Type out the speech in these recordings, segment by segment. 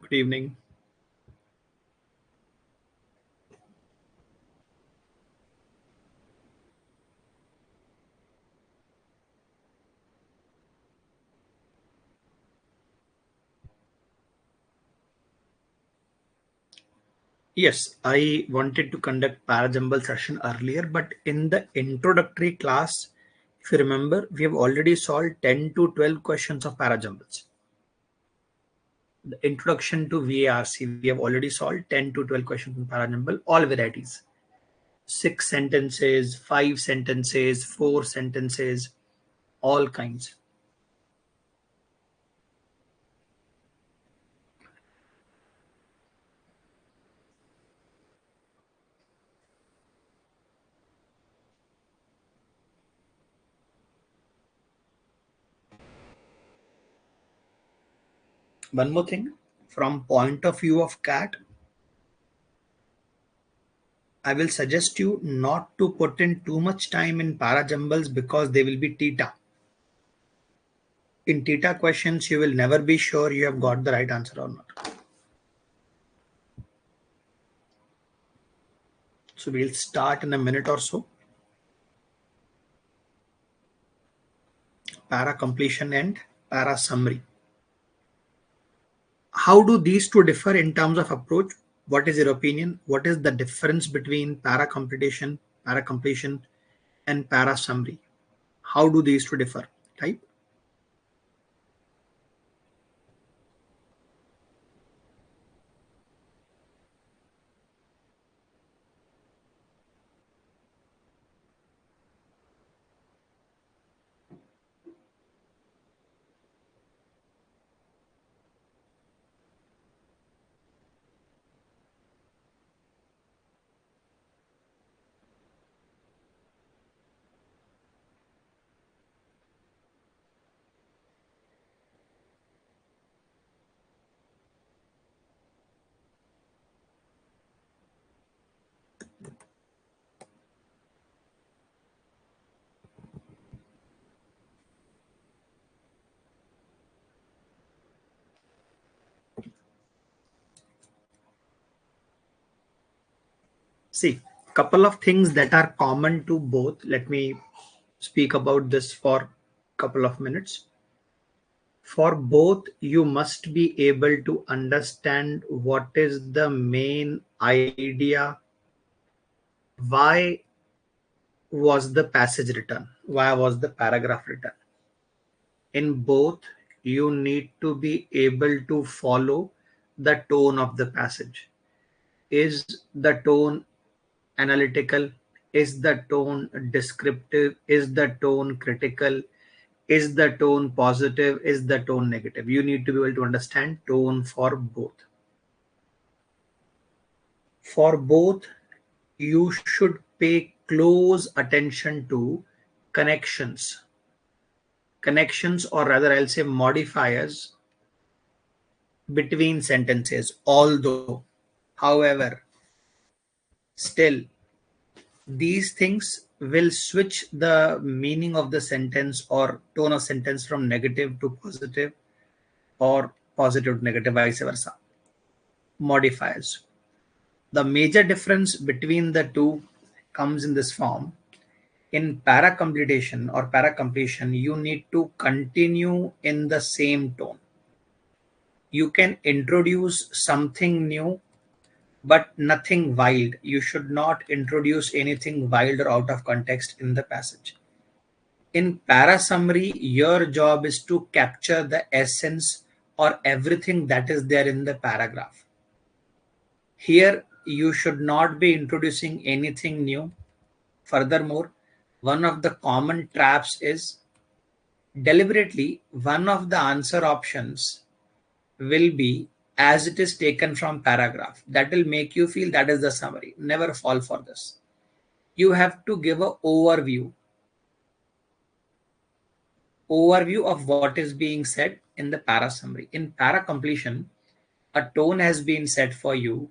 Good evening. Yes, I wanted to conduct parajumble session earlier, but in the introductory class, if you remember, we have already solved 10 to 12 questions of parajumbles. The introduction to VARC, we have already solved 10 to 12 questions in parajumble, all varieties. 6 sentences, 5 sentences, 4 sentences, all kinds. One more thing, from point of view of CAT, I will suggest you not to put in too much time in parajumbles because they will be theta. In theta questions, you will never be sure you have got the right answer or not. So we'll start in a minute or so. Para completion and para summary. How do these two differ in terms of approach? What is your opinion? What is the difference between para completion, and para summary? How do these two differ? Type. See, couple of things that are common to both. Let me speak about this for a couple of minutes. For both, you must be able to understand what is the main idea. Why was the passage written? Why was the paragraph written? In both, you need to be able to follow the tone of the passage. Is the tone analytical? Is the tone descriptive? Is the tone critical? Is the tone positive? Is the tone negative? You need to be able to understand tone for both. For both, you should pay close attention to connections. Connections, or rather, I'll say modifiers between sentences. Although, however, still, these things will switch the meaning of the sentence or tone of sentence from negative to positive or positive to negative, vice versa. Modifiers. The major difference between the two comes in this form. In para completion, you need to continue in the same tone. You can introduce something new, but nothing wild. You should not introduce anything wild or out of context in the passage. In para summary, your job is to capture the essence or everything that is there in the paragraph. Here, you should not be introducing anything new. Furthermore, one of the common traps is deliberately one of the answer options will be as it is taken from paragraph. That will make you feel that is the summary. Never fall for this. You have to give an overview of what is being said in the para summary. In para completion, a tone has been set for you.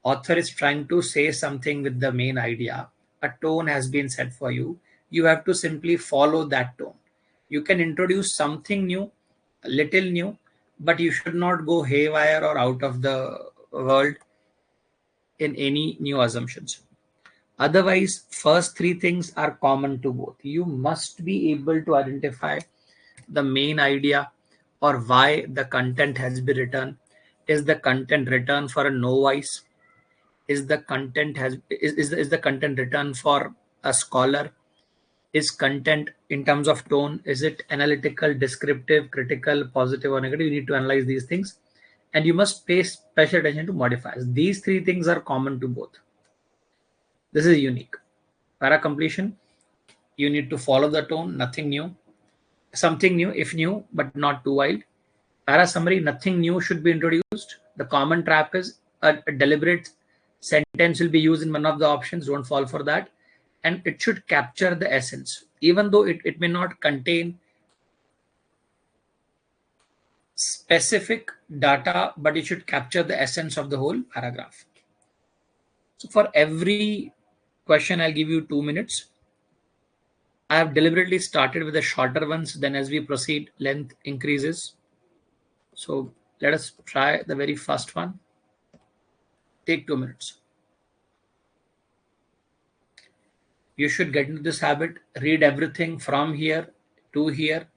Author is trying to say something with the main idea. A tone has been set for you. You have to simply follow that tone. You can introduce something new, a little new, but you should not go haywire or out of the world in any new assumptions. Otherwise, first three things are common to both. You must be able to identify the main idea or why the content has been written. Is the content written for a novice? Is the content written for a scholar? Is content in terms of tone, is it analytical, descriptive, critical, positive or negative? You need to analyze these things, and you must pay special attention to modifiers. These three things are common to both. This is unique. Para completion, you need to follow the tone, nothing new. Something new if new, but not too wild. Para summary, nothing new should be introduced. The common trap is a deliberate sentence will be used in one of the options. Don't fall for that. And it should capture the essence, even though it may not contain specific data, but it should capture the essence of the whole paragraph. So for every question, I'll give you 2 minutes. I have deliberately started with the shorter ones. Then as we proceed, length increases. So let us try the very first one. Take 2 minutes. You should get into this habit. Read everything from here to here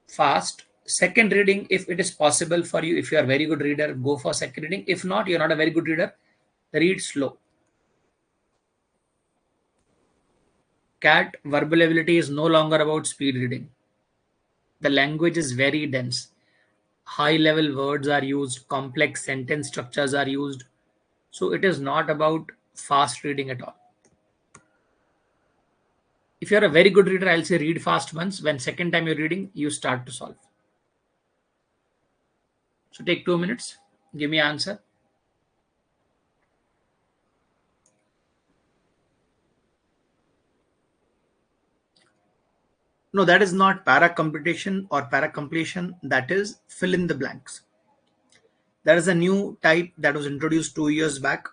fast. Second reading, if it is possible for you, if you are a very good reader, go for second reading. If not, you're not a very good reader, read slow. Cat verbal ability is no longer about speed reading. The language is very dense. High level words are used, complex sentence structures are used. So it is not about fast reading at all. If you're a very good reader, I'll say read fast once. When second time you're reading, you start to solve. So take 2 minutes. Give me answer. No, that is not para computation or para completion. That is fill in the blanks. There is a new type that was introduced 2 years back.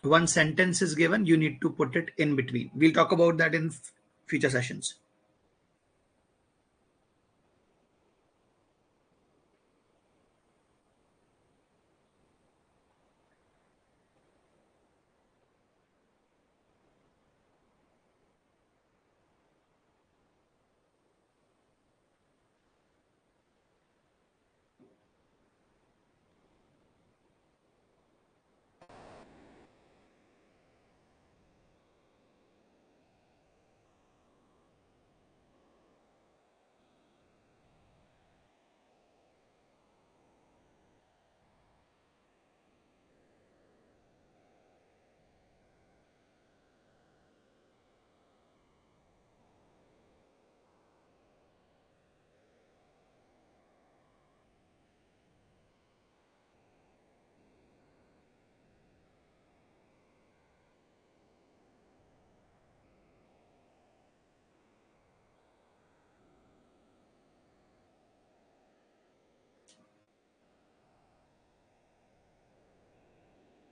One sentence is given, you need to put it in between. We'll talk about that in future sessions.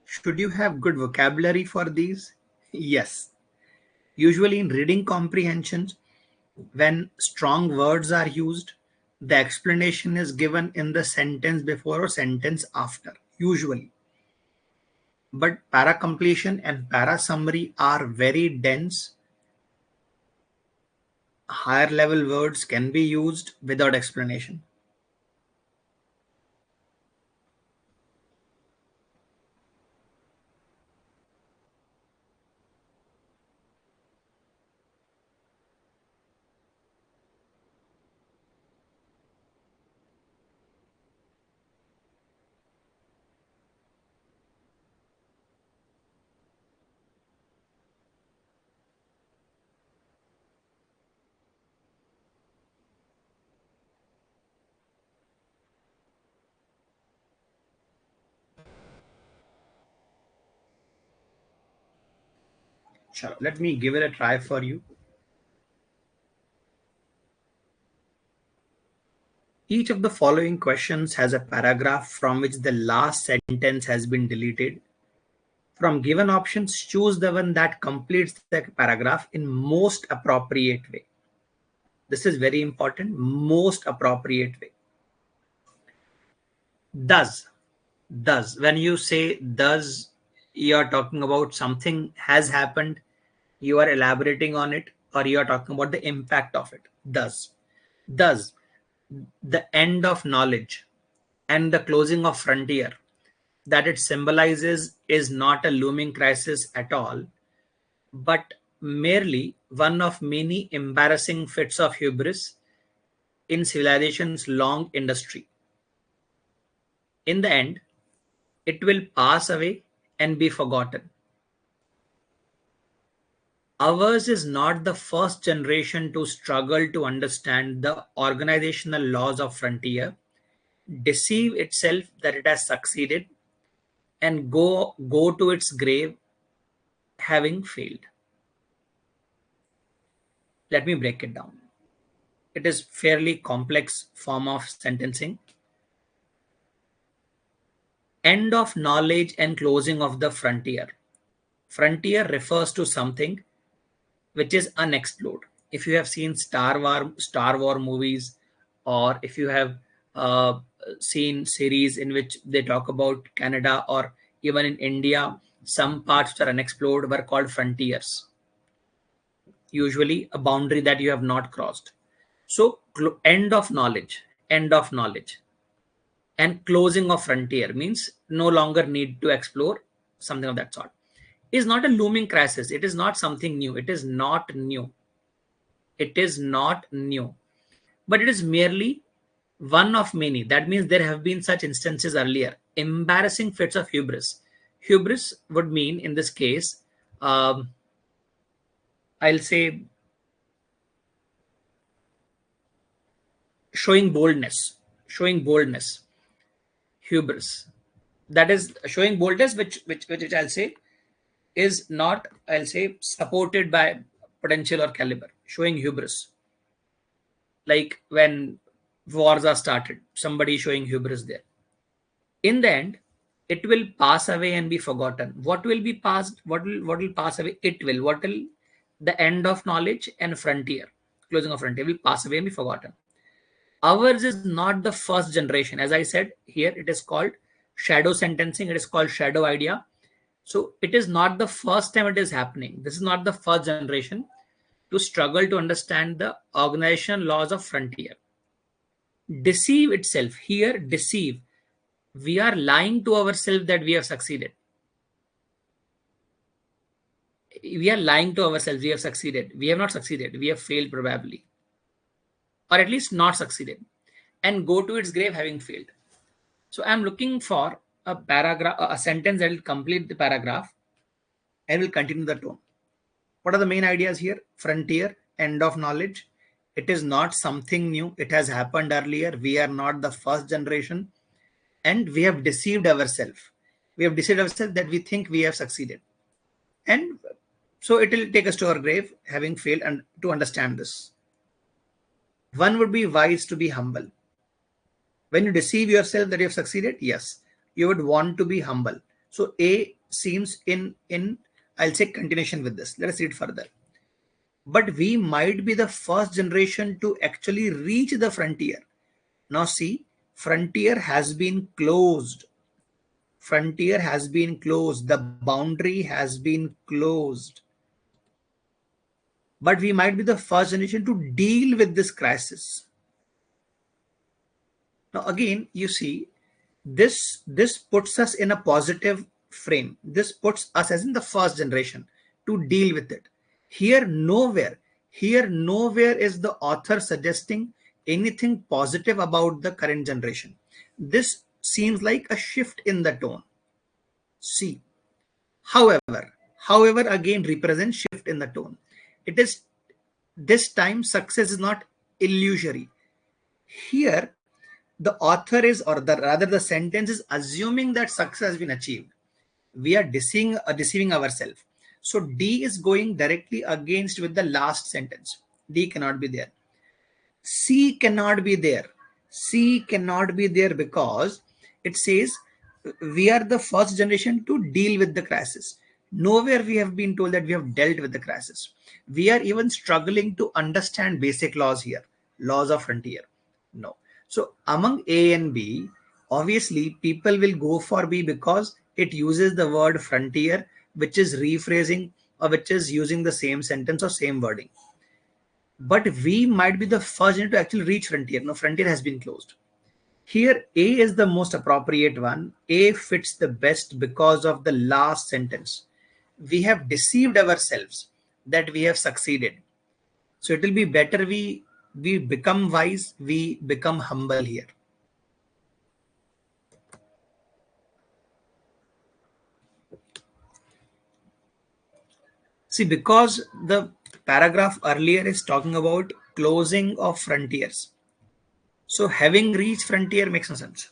Should you have good vocabulary for these? Yes. Usually in reading comprehensions, when strong words are used, the explanation is given in the sentence before or sentence after, usually. But para completion and para summary are very dense. Higher level words can be used without explanation. Sure. Let me give it a try for you. Each of the following questions has a paragraph from which the last sentence has been deleted. From given options, choose the one that completes the paragraph in most appropriate way. This is very important, most appropriate way. Thus, when you say thus, you are talking about something has happened, you are elaborating on it, or you are talking about the impact of it. Thus, the end of knowledge and the closing of frontier that it symbolizes is not a looming crisis at all, but merely one of many embarrassing fits of hubris in civilization's long industry. In the end, it will pass away and be forgotten. Ours is not the first generation to struggle to understand the organizational laws of frontier, deceive itself that it has succeeded, and go to its grave having failed. Let me break it down. It is fairly complex form of sentencing. End of knowledge and closing of the frontier. Frontier refers to something which is unexplored. If you have seen Star War movies, or if you have seen series in which they talk about Canada, or even in India, some parts that are unexplored were called frontiers. Usually a boundary that you have not crossed. So end of knowledge, and closing of frontier means no longer need to explore, something of that sort. Is not a looming crisis. It is not something new. It is not new. It is not new. But it is merely one of many. That means there have been such instances earlier. Embarrassing fits of hubris. Hubris would mean, in this case, I'll say showing boldness. Hubris. That is showing boldness, which I'll say is not, I'll say, supported by potential or caliber. Showing hubris. Like when wars are started, somebody showing hubris there. In the end, it will pass away and be forgotten. What will be passed? What will pass away? It will. What will the end of knowledge and frontier, closing of frontier, will pass away and be forgotten. Ours is not the first generation. As I said here, it is called shadow sentencing. It is called shadow idea. So it is not the first time it is happening. This is not the first generation to struggle to understand the organization laws of frontier. Deceive itself. Here, deceive. We are lying to ourselves that we have succeeded. We are lying to ourselves. We have succeeded. We have not succeeded. We have failed probably. Or at least not succeeded. And go to its grave having failed. So I'm looking for a paragraph, a sentence that will complete the paragraph and will continue the tone. What are the main ideas here? Frontier, end of knowledge. It is not something new. It has happened earlier. We are not the first generation. And we have deceived ourselves. We have deceived ourselves that we think we have succeeded. And so it will take us to our grave having failed, and to understand this. One would be wise to be humble. When you deceive yourself that you have succeeded, yes, you would want to be humble. So A seems in I'll say continuation with this. Let us read further. But we might be the first generation to actually reach the frontier. Now see, frontier has been closed. Frontier has been closed. The boundary has been closed. But we might be the first generation to deal with this crisis. Now again, you see, this puts us in a positive frame. This puts us as in the first generation to deal with it. Here nowhere is the author suggesting anything positive about the current generation. This seems like a shift in the tone. See, however again represents shift in the tone. It is this time success is not illusory. Here the author is, or rather the sentence is assuming that success has been achieved. We are deceiving ourselves. So D is going directly against with the last sentence. D cannot be there. C cannot be there. C cannot be there because it says we are the first generation to deal with the crisis. Nowhere we have been told that we have dealt with the crisis. We are even struggling to understand basic laws here, laws of frontier. No. So among A and B, obviously people will go for B because it uses the word frontier, which is rephrasing or which is using the same sentence or same wording. But we might be the first to actually reach frontier. No, frontier has been closed. Here, A is the most appropriate one. A fits the best because of the last sentence. We have deceived ourselves that we have succeeded. So it will be better we become wise, we become humble here. See, because the paragraph earlier is talking about closing of frontiers. So having reached frontier makes no sense.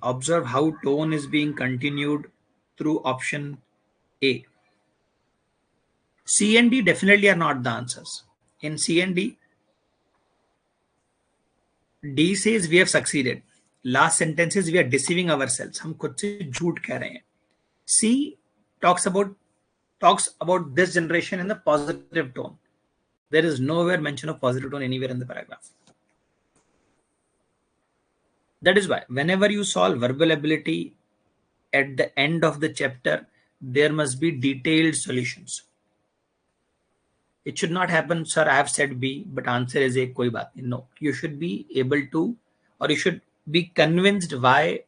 Observe how tone is being continued through option A. C and D definitely are not the answers. In C and D says we have succeeded. Last sentence is we are deceiving ourselves. हम खुद से झूठ कह रहे हैं. C talks about talks about this generation in the positive tone. There is nowhere mention of positive tone anywhere in the paragraph. That is why whenever you solve verbal ability at the end of the chapter, there must be detailed solutions. It should not happen, sir, I have said B, but answer is A, koi baat nahi. No, you should be able to, or you should be convinced why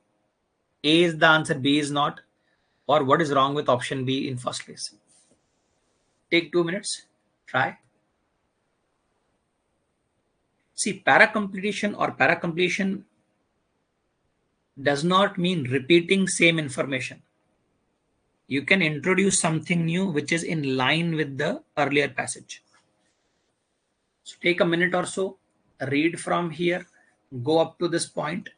A is the answer, B is not, or what is wrong with option B in first place. Take 2 minutes, try. See, para-completion or para-completion does not mean repeating same information. You can introduce something new which is in line with the earlier passage. So take a minute or so, read from here, go up to this point.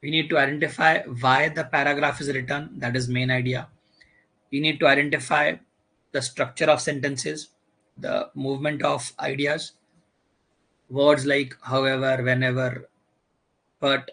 We need to identify why the paragraph is written. That is main idea. We need to identify the structure of sentences, the movement of ideas, words like however, whenever, but.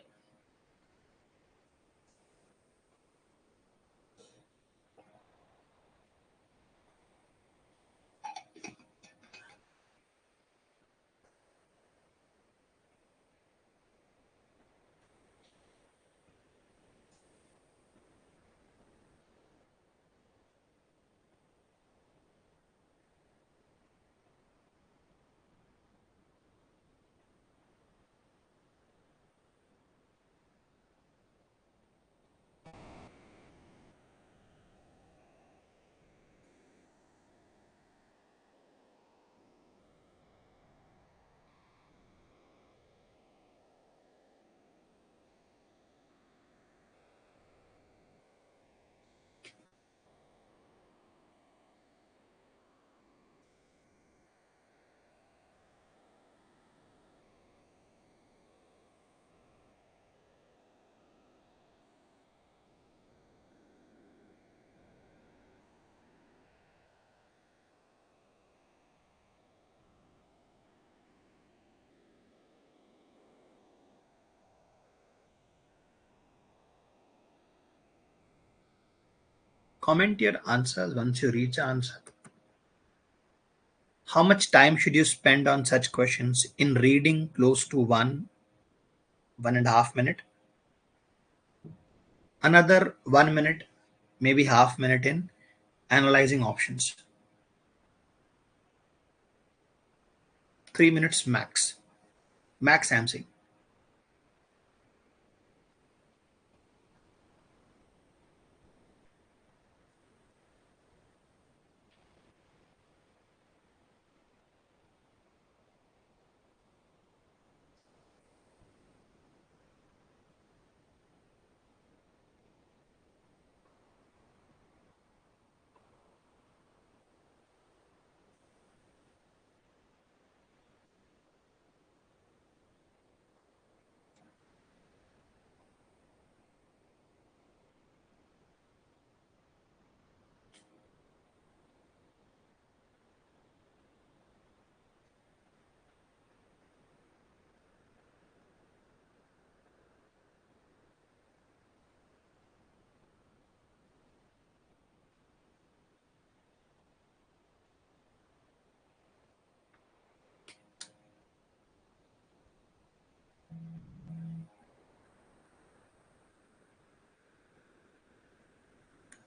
Comment your answers once you reach the answer. How much time should you spend on such questions? In reading, close to 1.5 minute. Another 1 minute, maybe half minute in analyzing options. 3 minutes max. Max, I'm saying.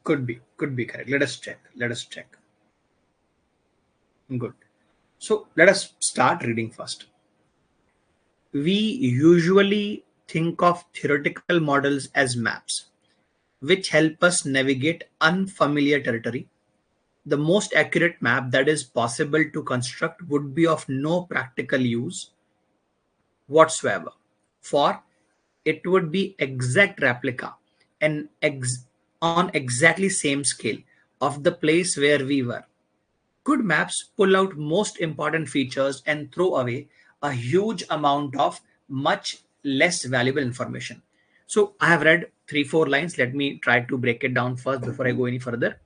Could be correct. Let us check. Good. So let us start reading first. We usually think of theoretical models as maps, which help us navigate unfamiliar territory. The most accurate map that is possible to construct would be of no practical use whatsoever, for it would be exact replica and on exactly same scale of the place where we were. Good maps pull out most important features and throw away a huge amount of much less valuable information. So I have read 3-4 lines. Let me try to break it down first before I go any further.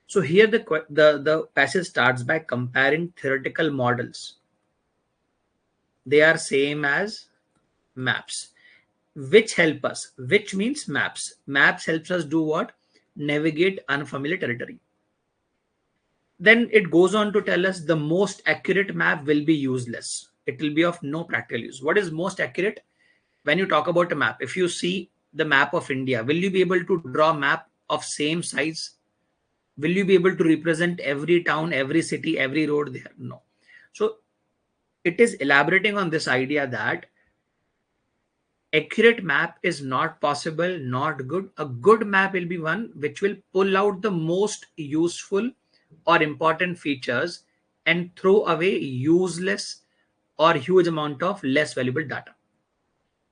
So here the passage starts by comparing theoretical models. They are same as maps, which help us, which means maps. Maps helps us do what? Navigate unfamiliar territory. Then it goes on to tell us the most accurate map will be useless. It will be of no practical use. What is most accurate? When you talk about a map, if you see the map of India, will you be able to draw a map of same size? Will you be able to represent every town, every city, every road there? No. So it is elaborating on this idea that accurate map is not possible, not good. A good map will be one which will pull out the most useful or important features and throw away useless or huge amount of less valuable data.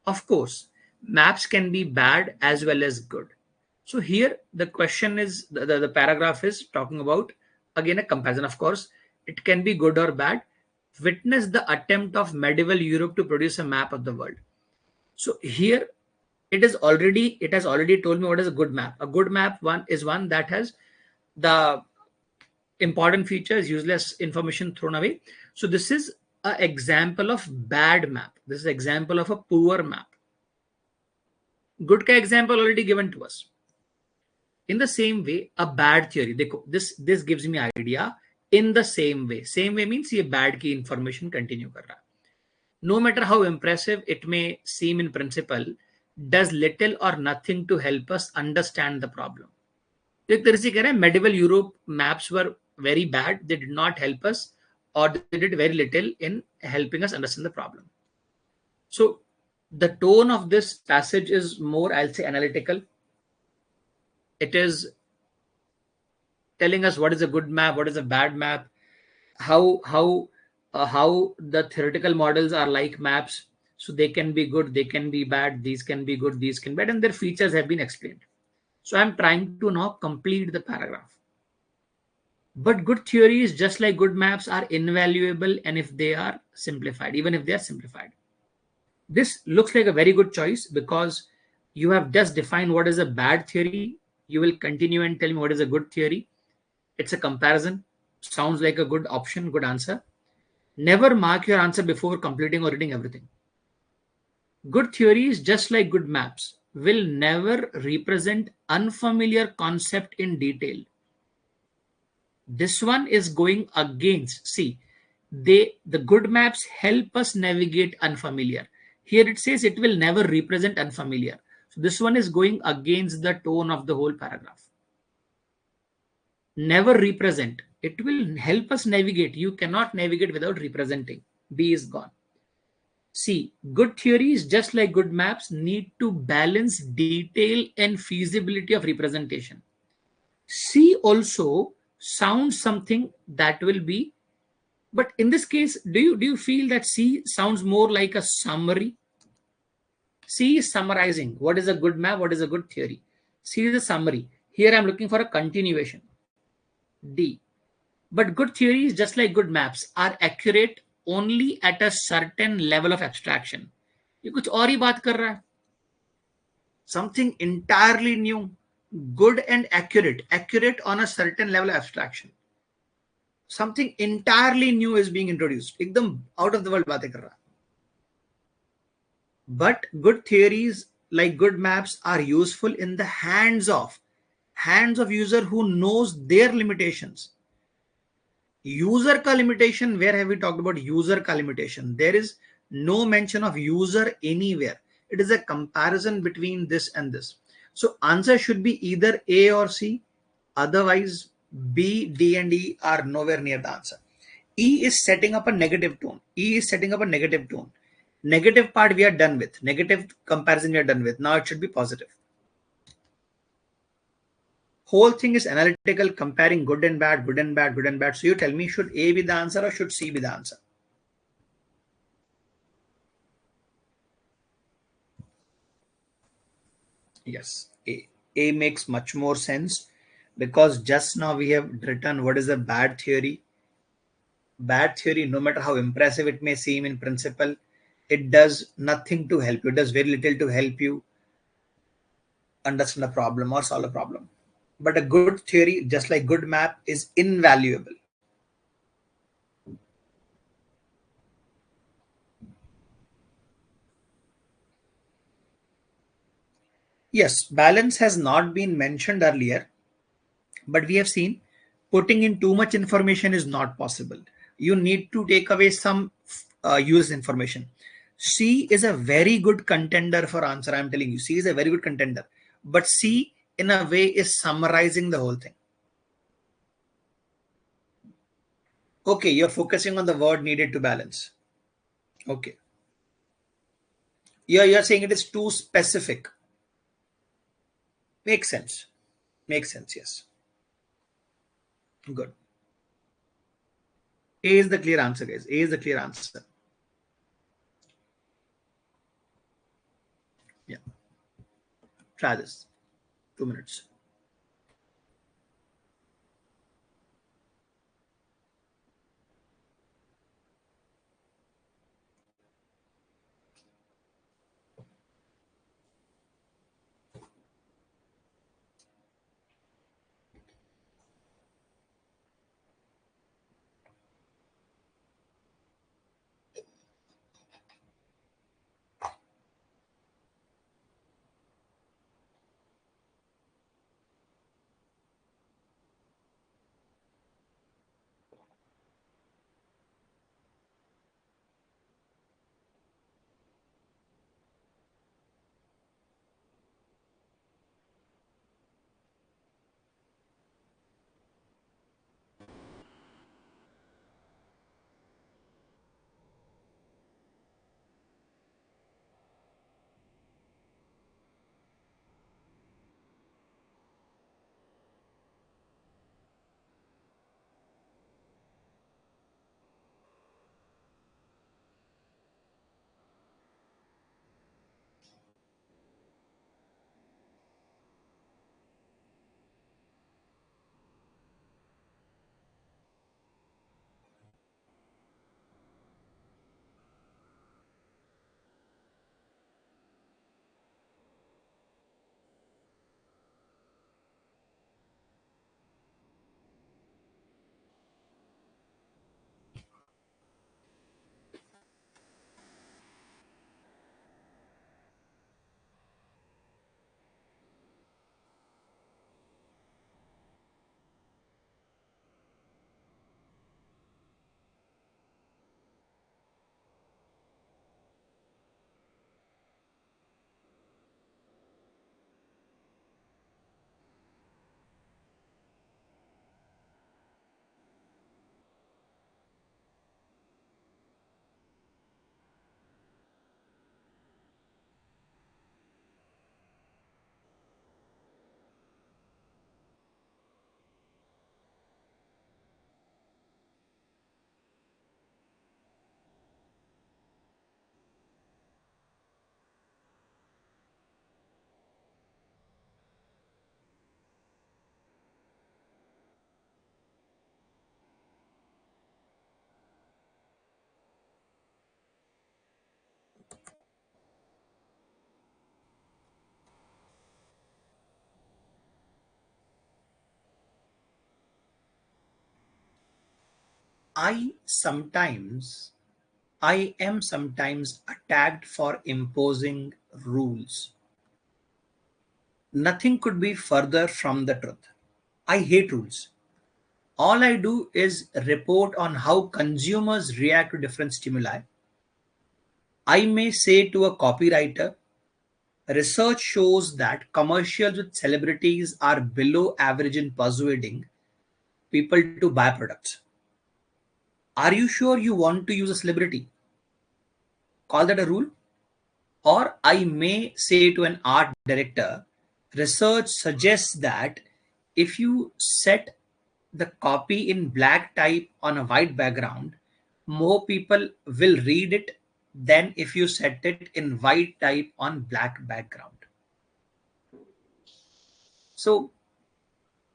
Of course, maps can be bad as well as good. So here the question is, the paragraph is talking about again a comparison. Of course, it can be good or bad. Witness the attempt of medieval Europe to produce a map of the world. So here it has already told me what is a good map. A good map is one that has the important features, useless information thrown away. So this is an example of bad map. This is an example of a poor map. Good ka example already given to us. In the same way, a bad theory. This gives me idea. In the same way means ये bad की information continue कर रहा है. No matter how impressive it may seem in principle, does little or nothing to help us understand the problem. एक तरह से कह रहे हैं medieval Europe maps were very bad. They did not help us, or they did very little in helping us understand the problem. So the tone of this passage is more, I'll say, analytical. It is telling us what is a good map, what is a bad map, how the theoretical models are like maps. So they can be good, they can be bad, these can be good, these can be bad, and their features have been explained. So I'm trying to now complete the paragraph. But good theories, just like good maps, are invaluable, and if they are simplified, even if they are simplified. This looks like a very good choice because you have just defined what is a bad theory. You will continue and tell me what is a good theory. It's a comparison. Sounds like a good option, good answer. Never mark your answer before completing or reading everything. Good theories, just like good maps, will never represent unfamiliar concept in detail. This one is going against. See, the good maps help us navigate unfamiliar. Here it says it will never represent unfamiliar. So this one is going against the tone of the whole paragraph. Never represent. It will help us navigate. You cannot navigate without representing. B is gone. See, good theories, just like good maps, need to balance detail and feasibility of representation. C also sounds something that will be, but in this case, do you feel that C sounds more like a summary? C is summarizing what is a good map, what is a good theory. C is a summary. Here I'm looking for a continuation. D. But good theories, just like good maps, are accurate only at a certain level of abstraction. ये कुछ और ही बात कर रहा है. Something entirely new, good and accurate on a certain level of abstraction. Something entirely new is being introduced. एकदम out of the world बातें कर रहा है. But good theories, like good maps, are useful in the hands of user who knows their limitations. User ka limitation, where have we talked about user ka limitation? There is no mention of user anywhere. It is a comparison between this and this. So answer should be either A or C. Otherwise, B, D, and E are nowhere near the answer. E is setting up a negative tone. E is setting up a negative tone. Negative part we are done with. Negative comparison we are done with. Now it should be positive. Whole thing is analytical, comparing good and bad, good and bad, good and bad. So you tell me, should A be the answer or should C be the answer? Yes, A. A makes much more sense because just now we have written what is a bad theory. Bad theory, no matter how impressive it may seem in principle, it does nothing to help you. It does very little to help you understand a problem or solve a problem. But a good theory, just like good map, is invaluable. Yes, balance has not been mentioned earlier, but we have seen putting in too much information is not possible. You need to take away some useless information. C is a very good contender for answer. I'm telling you, C is a very good contender. But C, in a way, is summarizing the whole thing. Okay, you're focusing on the word needed to balance. Okay. You're saying it is too specific. Makes sense. Makes sense, yes. Good. A is the clear answer, guys. A is the clear answer. Yeah. Try this. 2 minutes. I sometimes, I am sometimes attacked for imposing rules. Nothing could be further from the truth. I hate rules. All I do is report on how consumers react to different stimuli. I may say to a copywriter, research shows that commercials with celebrities are below average in persuading people to buy products. Are you sure you want to use a celebrity? Call that a rule? Or I may say to an art director, research suggests that if you set the copy in black type on a white background, more people will read it than if you set it in white type on black background. So,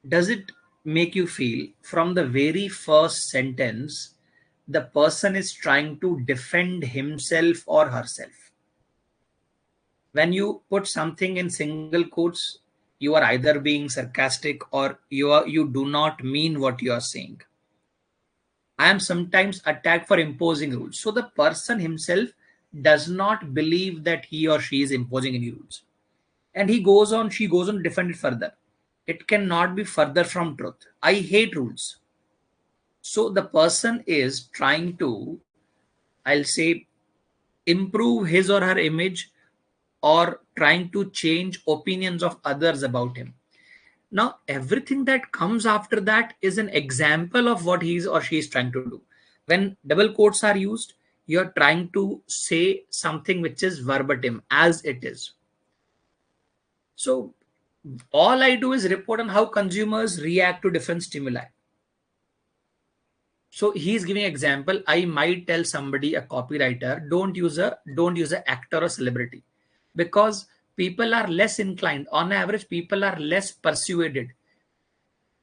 does it make you feel from the very first sentence the person is trying to defend himself or herself? When you put something in single quotes, you are either being sarcastic or you do not mean what you are saying. I am sometimes attacked for imposing rules. So the person himself does not believe that he or she is imposing any rules. And she goes on to defend it further. It cannot be further from truth. I hate rules. So the person is trying to, I'll say, improve his or her image or trying to change opinions of others about him. Now, everything that comes after that is an example of what he or she is trying to do. When double quotes are used, you're trying to say something which is verbatim as it is. So, all I do is report on how consumers react to different stimuli. So he's giving an example. I might tell somebody, a copywriter, don't use a actor or celebrity, because people are less inclined. On average, people are less persuaded.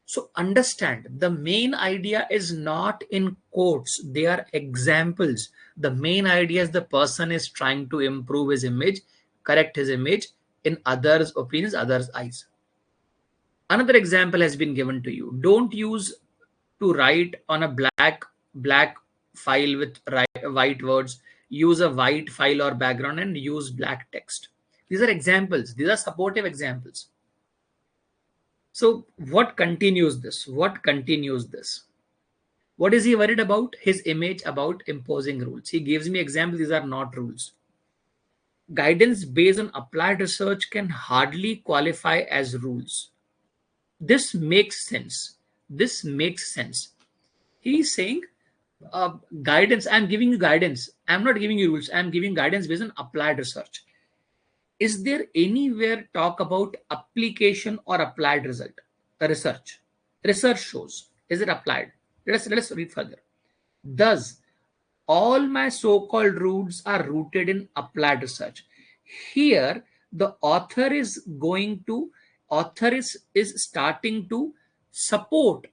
So understand, the main idea is not in quotes, they are examples. The main idea is the person is trying to improve his image, correct his image in others' opinions, others' eyes. Another example has been given to you. Don't use to write on a black file with white words. Use a white file or background and use black text. These are examples. These are supportive examples. So what continues this? What continues this? What is he worried about? His image, about imposing rules. He gives me examples. These are not rules. Guidance based on applied research can hardly qualify as rules. This makes sense. This makes sense. He's saying guidance. I'm giving you guidance. I'm not giving you rules. I'm giving guidance based on applied research. Is there anywhere talk about application or applied result? Research. Research shows. Is it applied? Let us read further. Thus, all my so-called rules are rooted in applied research. Here, the author is starting to support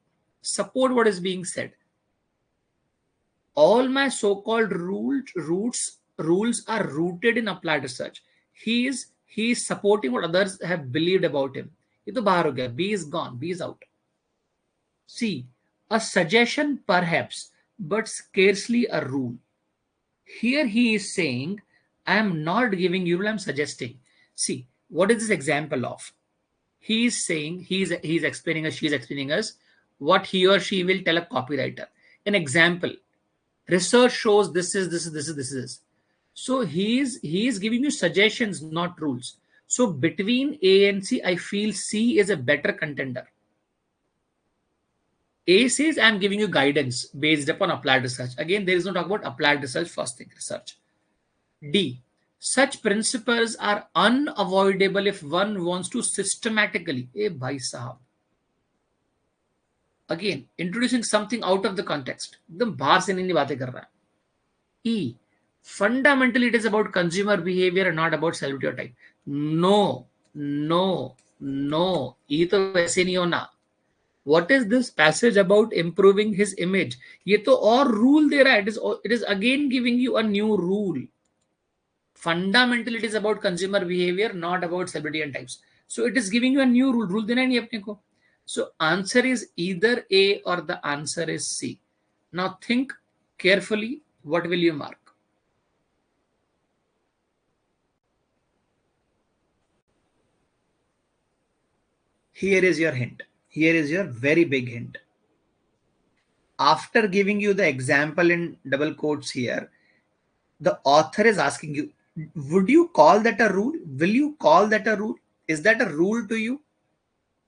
what is being said. All my so-called rules are rooted in applied research. He is supporting what others have believed about him. ये तो बाहर हो गया. B is gone. B is out. C, a suggestion perhaps, but scarcely a rule. Here he is saying, I am not giving you rule, I am suggesting. See, what is this example of? He is saying, he's explaining us, she's explaining us what he or she will tell a copywriter. An example. Research shows this is. So he is giving you suggestions, not rules. So between A and C, I feel C is a better contender. A says, I'm giving you guidance based upon applied research. Again, there is no talk about applied research, first thing, research. D, such principles are unavoidable if one wants to systematically. Bhai sahab. Again, introducing something out of the context. एकदम बाहर से नहीं बातें कर रहा है. E, fundamentally it is about consumer behavior and not about celebrity or type. No. ये तो वैसे नहीं होना. What is this passage about improving his image? ये तो और rule दे रहा है. It is again giving you a new rule. Fundamentally it is about consumer behavior, not about celebrity and types. So it is giving you a new rule. Rule देना नहीं अपने को. So answer is either A or the answer is C. Now think carefully. What will you mark? Here is your hint. Here is your very big hint. After giving you the example in double quotes here, the author is asking you, Would you call that a rule? Will you call that a rule? Is that a rule to you?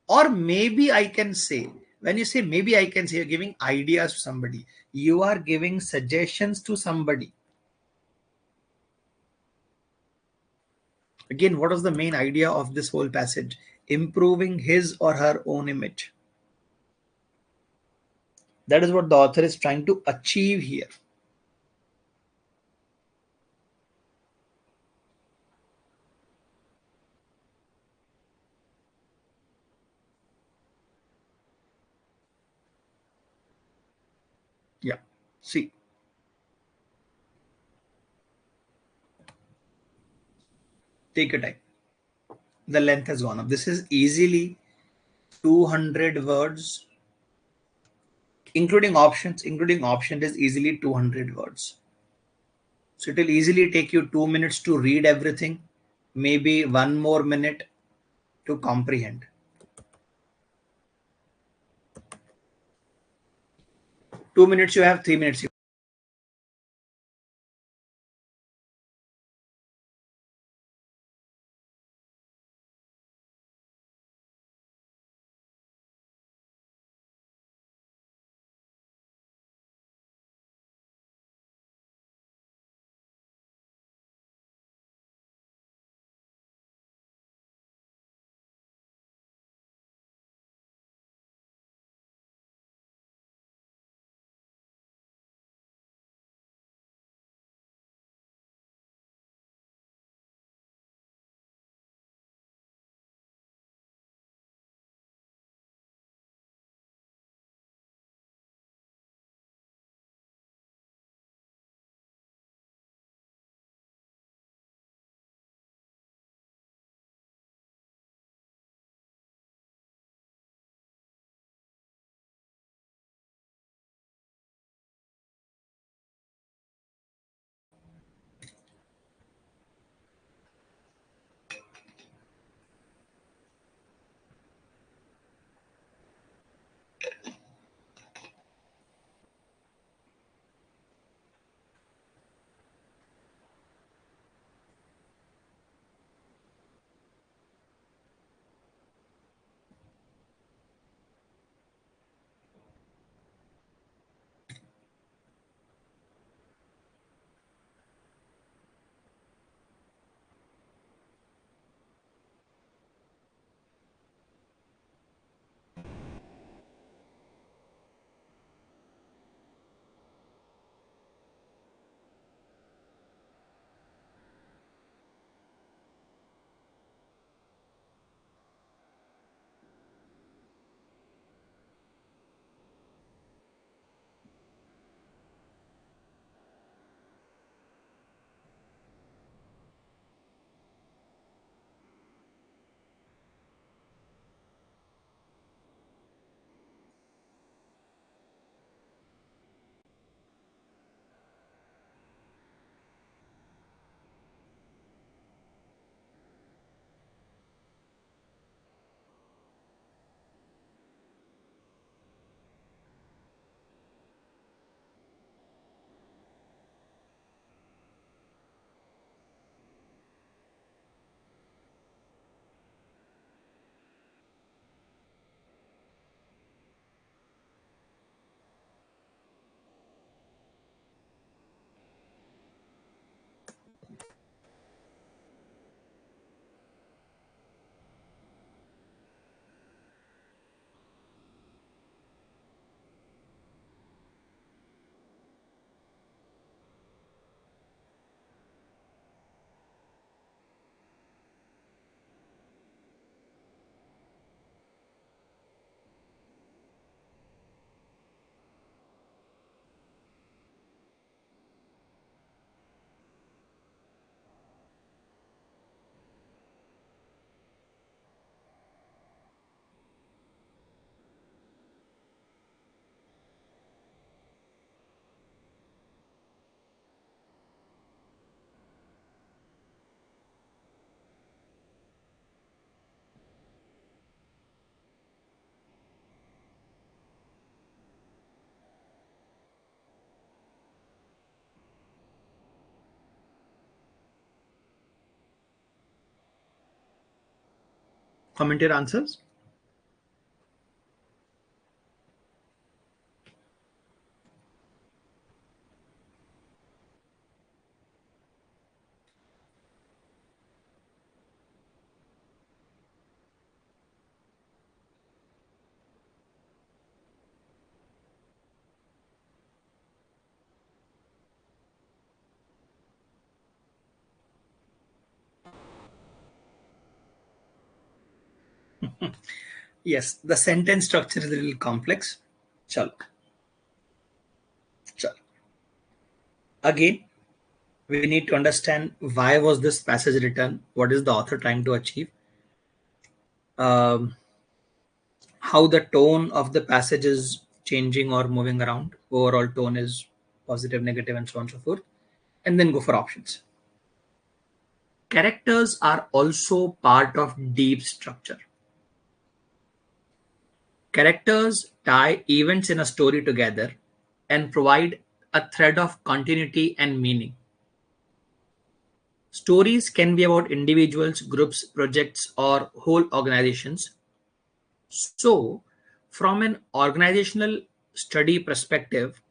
Or maybe I can say, when you say maybe I can say, you're giving ideas to somebody, you are giving suggestions to somebody. Again, what was the main idea of this whole passage? Improving his or her own image. That is what the author is trying to achieve here. Yeah. See, take your time. The length has gone up. This is easily 200 words, including options. Including option is easily 200 words. So it will easily take you 2 minutes to read everything, maybe 1 more minute to comprehend. 2 minutes you have, 3 minutes you Comment your answers. Yes, the sentence structure is a little complex. Chalo. Chalo. Again, we need to understand why was this passage written, what is the author trying to achieve, um, how the tone of the passage is changing or moving around. Overall tone is positive, negative, and so on and so forth. And then go for options. Characters are also part of deep structure. Characters tie events in a story together and provide a thread of continuity and meaning. Stories can be about individuals, groups, projects, or whole organizations. So, from an organizational study perspective,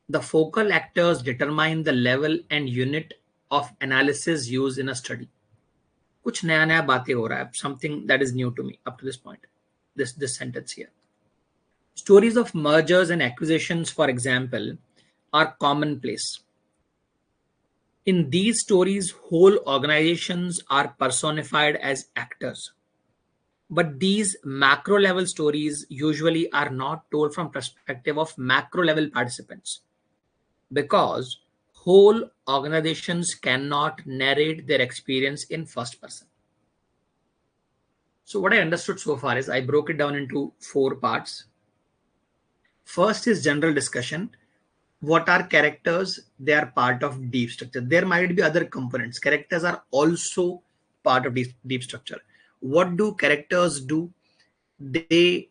the focal actors determine the level and unit of analysis used in a study. कुछ नया नया बातें हो रहा है, something that is new to me up to this point. This sentence here. Stories of mergers and acquisitions, for example, are commonplace. In these stories, whole organizations are personified as actors. But these macro level stories usually are not told from perspective of macro level participants because whole organizations cannot narrate their experience in first person. So what I understood so far is I broke it down into 4 parts. First is general discussion. What are characters? They are part of deep structure. There might be other components. Characters are also part of deep structure. What do characters do? They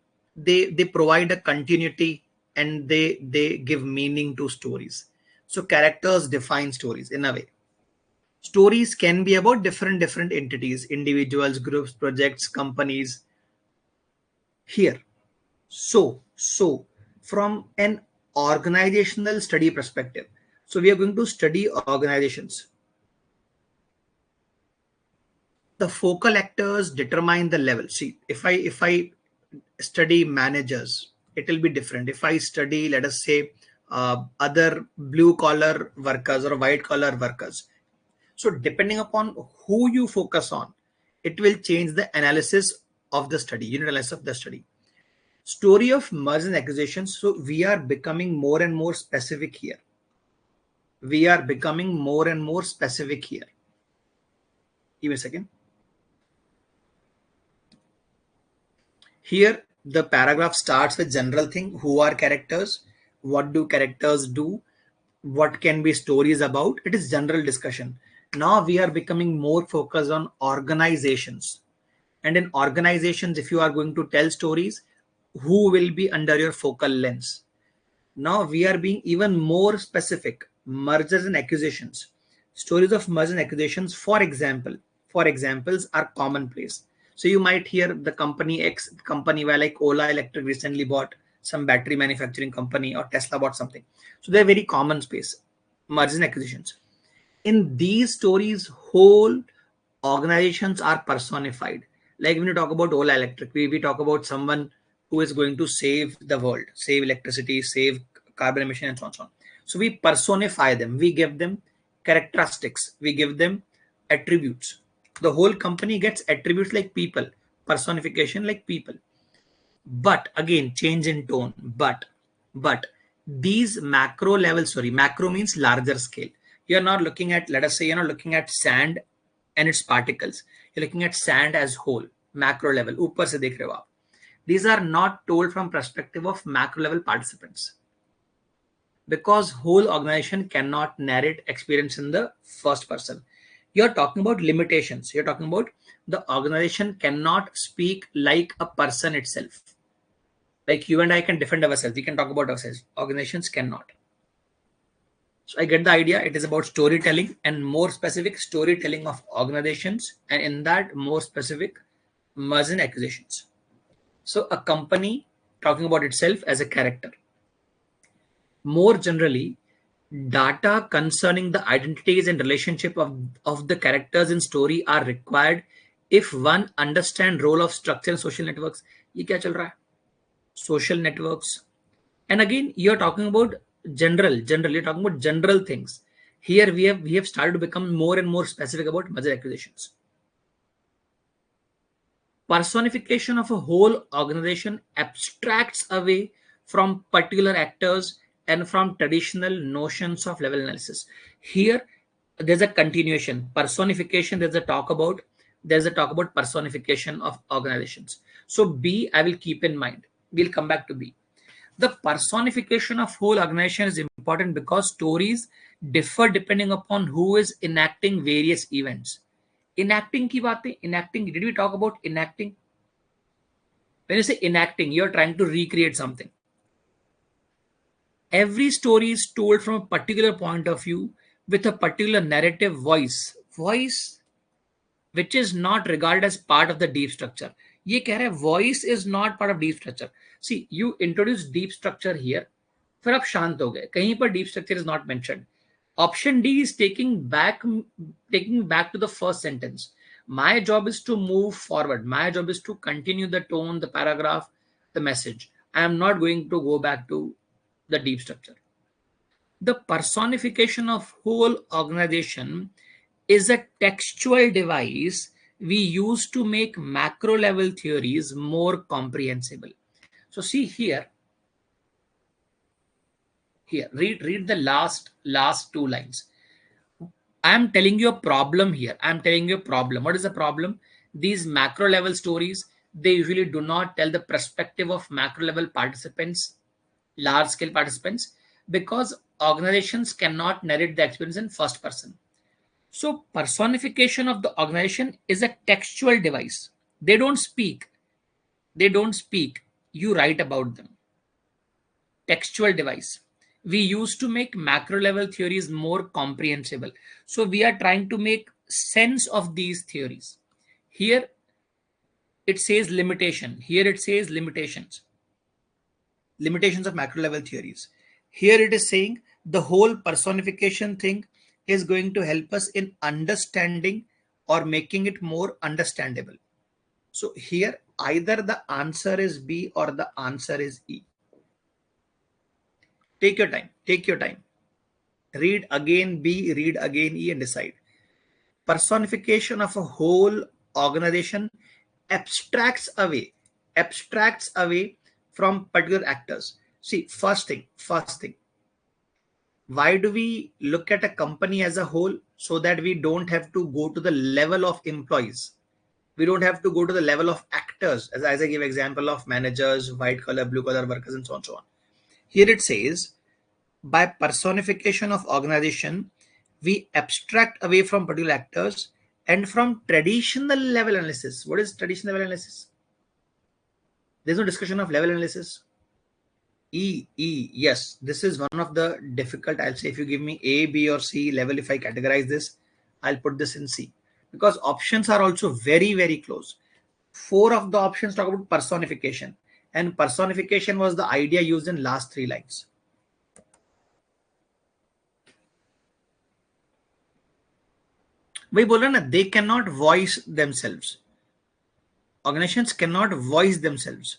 provide a continuity and they give meaning to stories. So characters define stories in a way. Stories can be about different entities, individuals, groups, projects, companies. Here, so from an organizational study perspective, so we are going to study organizations. The focal actors determine the level. See, if I study managers, it will be different. If I study, let us say, other blue collar workers or white collar workers, so depending upon who you focus on, it will change the analysis of the study, unit analysis of the study. Story of mergers and acquisitions. So we are becoming more and more specific here. We are becoming more and more specific here. Give me a second. Here, the paragraph starts with general thing. Who are characters? What do characters do? What can be stories about? It is general discussion. Now we are becoming more focused on organizations. And in organizations, if you are going to tell stories, who will be under your focal lens? Now we are being even more specific. Mergers and acquisitions. Stories of mergers and acquisitions, for examples are commonplace. So you might hear the company X, company Y, like Ola Electric recently bought some battery manufacturing company, or Tesla bought something. So they're very common space. Mergers and acquisitions. In these stories, whole organizations are personified. Like when you talk about Ola Electric, we talk about someone who is going to save the world, save electricity, save carbon emission, and so on, so on. So we personify them, we give them characteristics, we give them attributes. The whole company gets attributes like people, personification like people. But again, change in tone. But these macro level, sorry, macro means larger scale. You're not looking at, let us say, you're not looking at sand and its particles. You're looking at sand as whole, macro level. ऊपर से देख रहे हो आप. These are not told from perspective of macro level participants, because whole organization cannot narrate experience in the first person. You're talking about limitations. You're talking about the organization cannot speak like a person itself. Like you and I can defend ourselves. We can talk about ourselves. Organizations cannot. So I get the idea. It is about storytelling, and more specific storytelling of organizations. And in that, more specific, mergers and acquisitions. So a company talking about itself as a character. More generally, data concerning the identities and relationship of the characters in story are required if one understand role of structure and social networks. ये क्या चल रहा है? Social networks. And again, you're talking about general. You're talking about general things. Here we have started to become more and more specific about merger acquisitions. Personification of a whole organization abstracts away from particular actors and from traditional notions of level analysis. Here, there's a continuation. Personification, there's a talk about personification of organizations. So B, I will keep in mind. We'll come back to B. The personification of whole organization is important because stories differ depending upon who is enacting various events. Enacting की बातें, enacting, did we talk about enacting? When you say enacting, you're trying to recreate something. Every story is told from a particular point of view with a particular narrative voice which is not regarded as part of the deep structure. ये कह रहा है voice is not part of deep structure. See, you introduce deep structure here, फिर आप शांत हो गए, कहीं पर deep structure is not mentioned. Option D is taking back to the first sentence. My job is to move forward. My job is to continue the tone, the paragraph, the message. I am not going to go back to the deep structure. The personification of whole organization is a textual device we use to make macro level theories more comprehensible. So see here, read the last two lines. I am telling you a problem here. I am telling you a problem. What is the problem? These macro level stories, they usually do not tell the perspective of macro level participants, large scale participants, because organizations cannot narrate the experience in first person. So personification of the organization is a textual device. They don't speak. They don't speak. You write about them. Textual device we use to make macro level theories more comprehensible. So we are trying to make sense of these theories. Here it says limitation. Here it says limitations. Limitations of macro level theories. Here it is saying the whole personification thing is going to help us in understanding or making it more understandable. So here either the answer is B or the answer is E. Take your time. Take your time. Read again B, read again E and decide. Personification of a whole organization abstracts away from particular actors. See, first thing, why do we look at a company as a whole? So that we don't have to go to the level of employees. We don't have to go to the level of actors, as I give example of managers, white collar, blue collar workers, and so on, so on. Here it says, by personification of organization, we abstract away from particular actors and from traditional level analysis. What is traditional level analysis? There's no discussion of level analysis. Yes, this is one of the difficult. I'll say if you give me A, B, or C level, if I categorize this, I'll put this in C because options are also very, very close. 4 of the options talk about personification, and personification was the idea used in last 3 lines. वही बोल रहे ना, they cannot voice themselves. Organizations cannot voice themselves.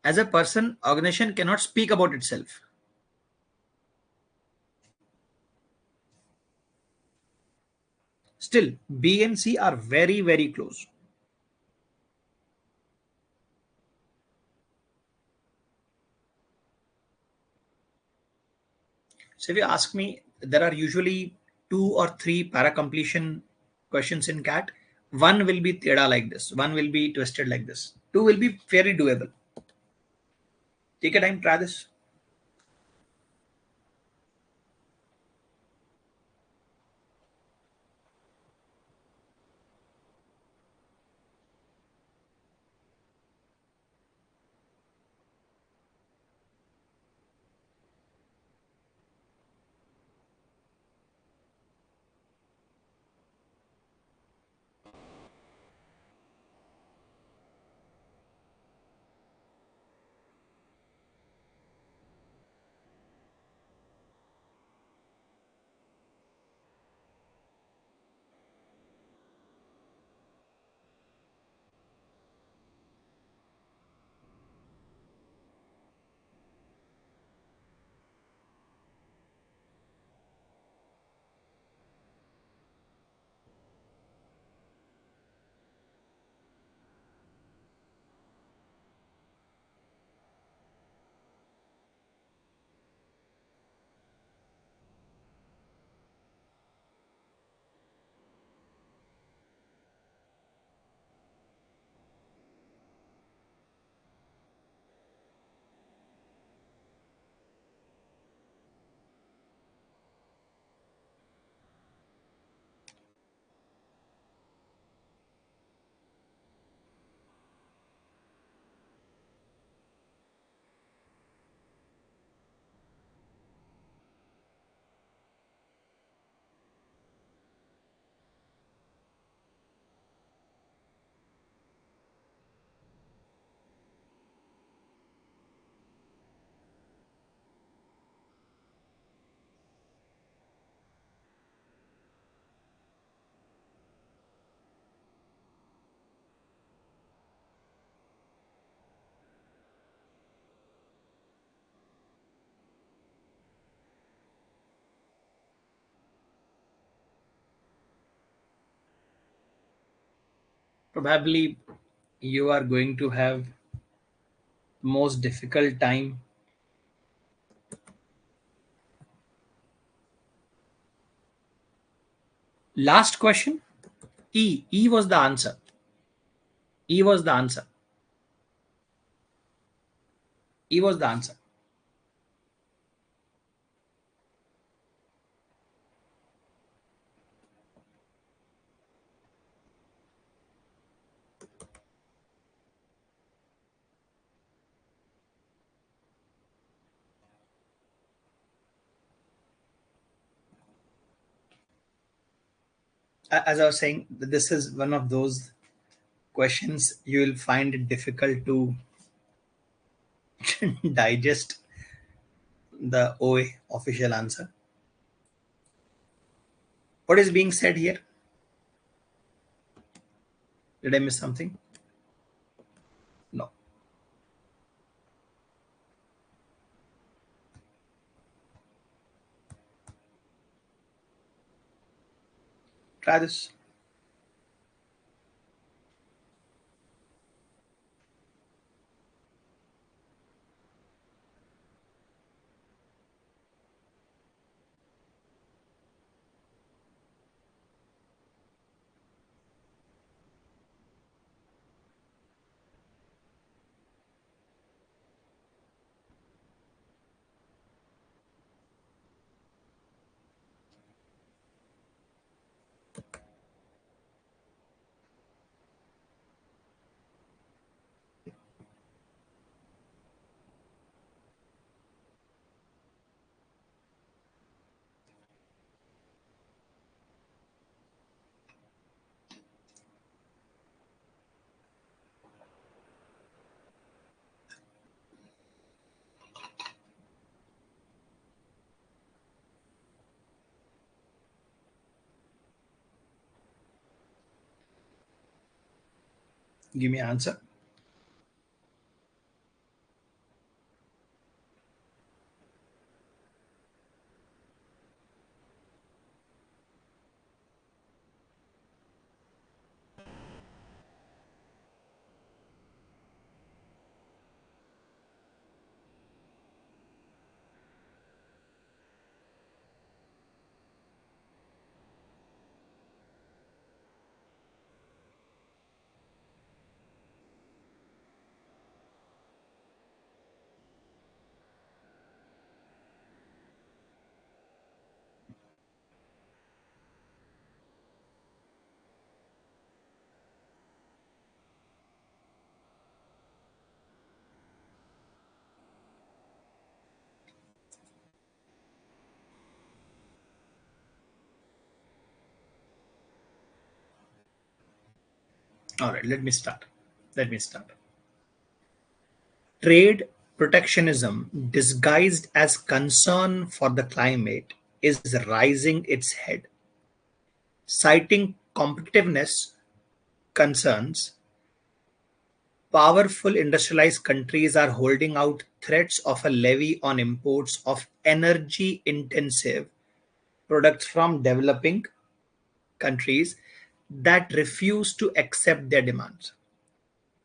As a person, organization cannot speak about itself. Still, B and C are very, very close. So if you ask me, there are usually 2 or 3 para completion questions in CAT. One will be teda like this. One will be twisted like this. 2 will be fairly doable. Take a time, try this. Probably you are going to have most difficult time. Last question. E was the answer. E was the answer. E was the answer. As I was saying, this is one of those questions you will find it difficult to digest the OA official answer. What is being said here? Did I miss something? No. Try this. Give me an answer. All right, let me start. Let me start. Trade protectionism, disguised as concern for the climate, is rising its head. Citing competitiveness concerns, powerful industrialized countries are holding out threats of a levy on imports of energy intensive products from developing countries that refuse to accept their demands.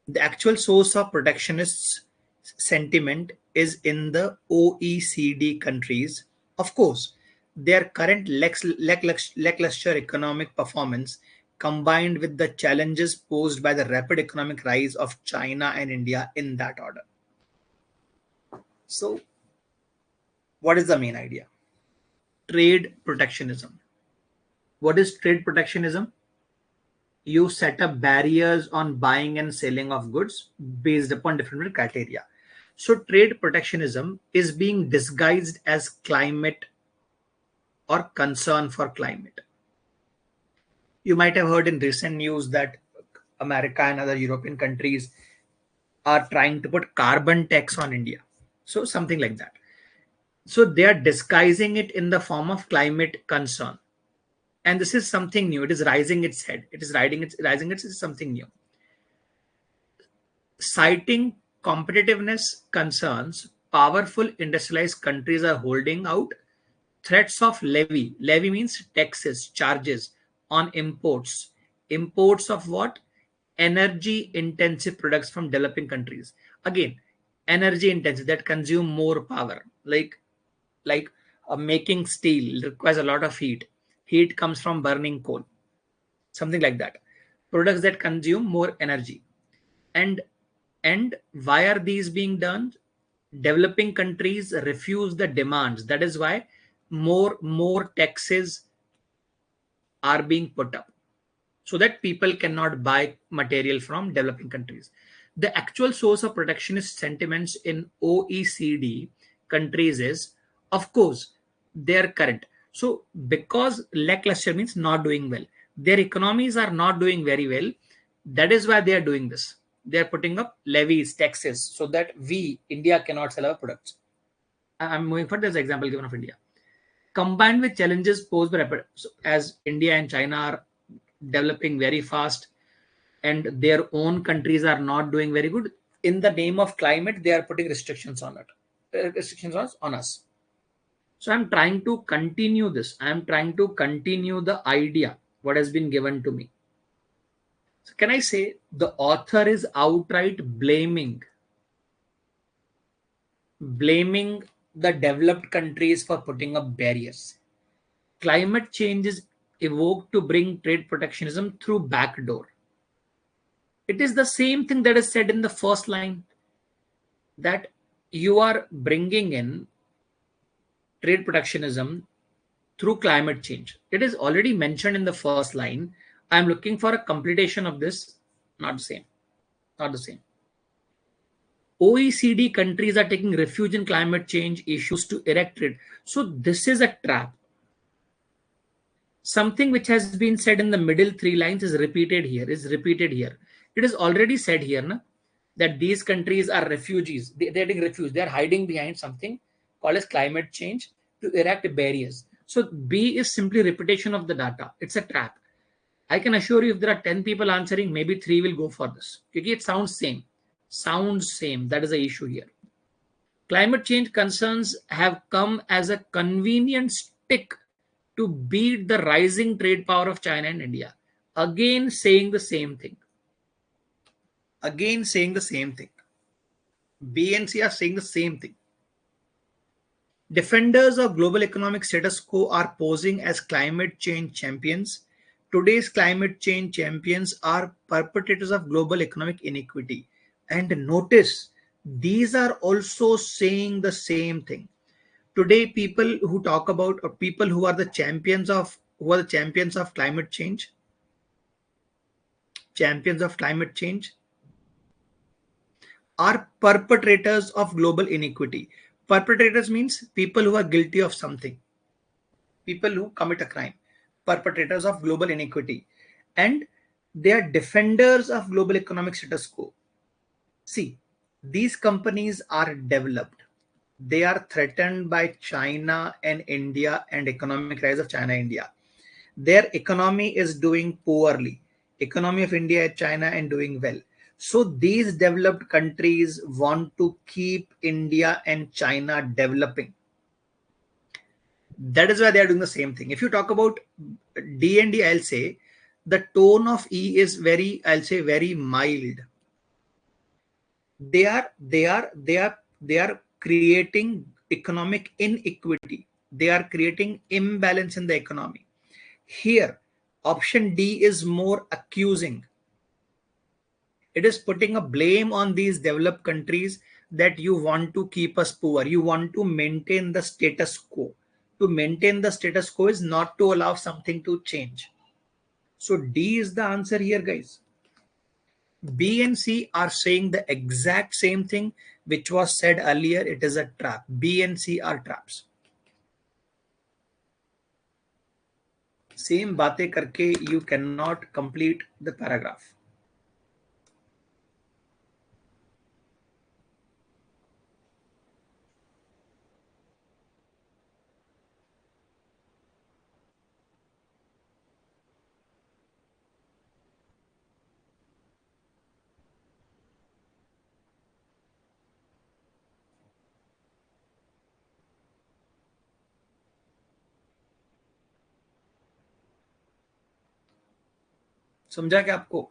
The actual source of protectionist sentiment is in the OECD countries. Of course, their current lackluster economic performance combined with the challenges posed by the rapid economic rise of China and India in that order. So, what is the main idea? Trade protectionism. What is trade protectionism? You set up barriers on buying and selling of goods based upon different criteria. So trade protectionism is being disguised as climate or concern for climate. You might have heard in recent news that America and other European countries are trying to put carbon tax on India. So something like that. So they are disguising it in the form of climate concern. And this is something new. It is rising its head. It is rising its is something new. Citing competitiveness concerns, powerful industrialized countries are holding out threats of levy. Levy means taxes, charges on imports. Imports of what? energy intensive products from developing countries. Again, energy intensive, that consume more power, like making steel requires a lot of heat. Heat comes from burning coal, something like that. Products that consume more energy. And and why are these being done? Developing countries refuse the demands. That is why more taxes are being put up, so that people cannot buy material from developing countries. The actual source of protectionist sentiments in OECD countries is, of course, their current. So, because lackluster means not doing well, their economies are not doing very well. That is why they are doing this. They are putting up levies, taxes, so that we, India, cannot sell our products. I'm moving for this example given of India. Combined with challenges posed by as India and China are developing very fast, and their own countries are not doing very good. In the name of climate, they are putting restrictions on it, restrictions on us. So I'm trying to continue this. I'm trying to continue the idea what has been given to me. So can I say the author is outright blaming the developed countries for putting up barriers. Climate change is evoked to bring trade protectionism through backdoor. It is the same thing that is said in the first line, that you are bringing in trade protectionism through climate change. It is already mentioned in the first line. I am looking for a completion of this. Not the same. Not the same. OECD countries are taking refuge in climate change issues to erect trade. So this is a trap. Something which has been said in the middle three lines is repeated here. It is already said here, na, that these countries are refugees. They're taking refuge. They're hiding behind something called as climate change to erect barriers. So B is simply repetition of the data. It's a trap. I can assure you, if there are 10 people answering, maybe 3 will go for this. Because it sounds same. Sounds same. That is the issue here. Climate change concerns have come as a convenient stick to beat the rising trade power of China and India. Again, saying the same thing. Again, saying the same thing. B and C are saying the same thing. Defenders of global economic status quo are posing as climate change champions. Today's climate change champions are perpetrators of global economic inequity. And notice, these are also saying the same thing. Today, people who talk about, or people who are the champions of climate change are perpetrators of global inequity. Perpetrators means people who are guilty of something, people who commit a crime, perpetrators of global inequity, and they are defenders of global economic status quo. See, these companies are developed. They are threatened by China and India and economic rise of China and India. Their economy is doing poorly. Economy of India and China and doing well. So these developed countries want to keep India and China developing. That is why they are doing the same thing. If you talk about D and D, I'll say the tone of E is very mild. They are creating economic inequity. They are creating imbalance in the economy. Here, option D is more accusing. It is putting a blame on these developed countries that you want to keep us poor. You want to maintain the status quo. To maintain the status quo is not to allow something to change. So D is the answer here, guys. B and C are saying the exact same thing which was said earlier. It is a trap. B and C are traps. Same बातें करके you cannot complete the paragraph. समझा क्या आपको?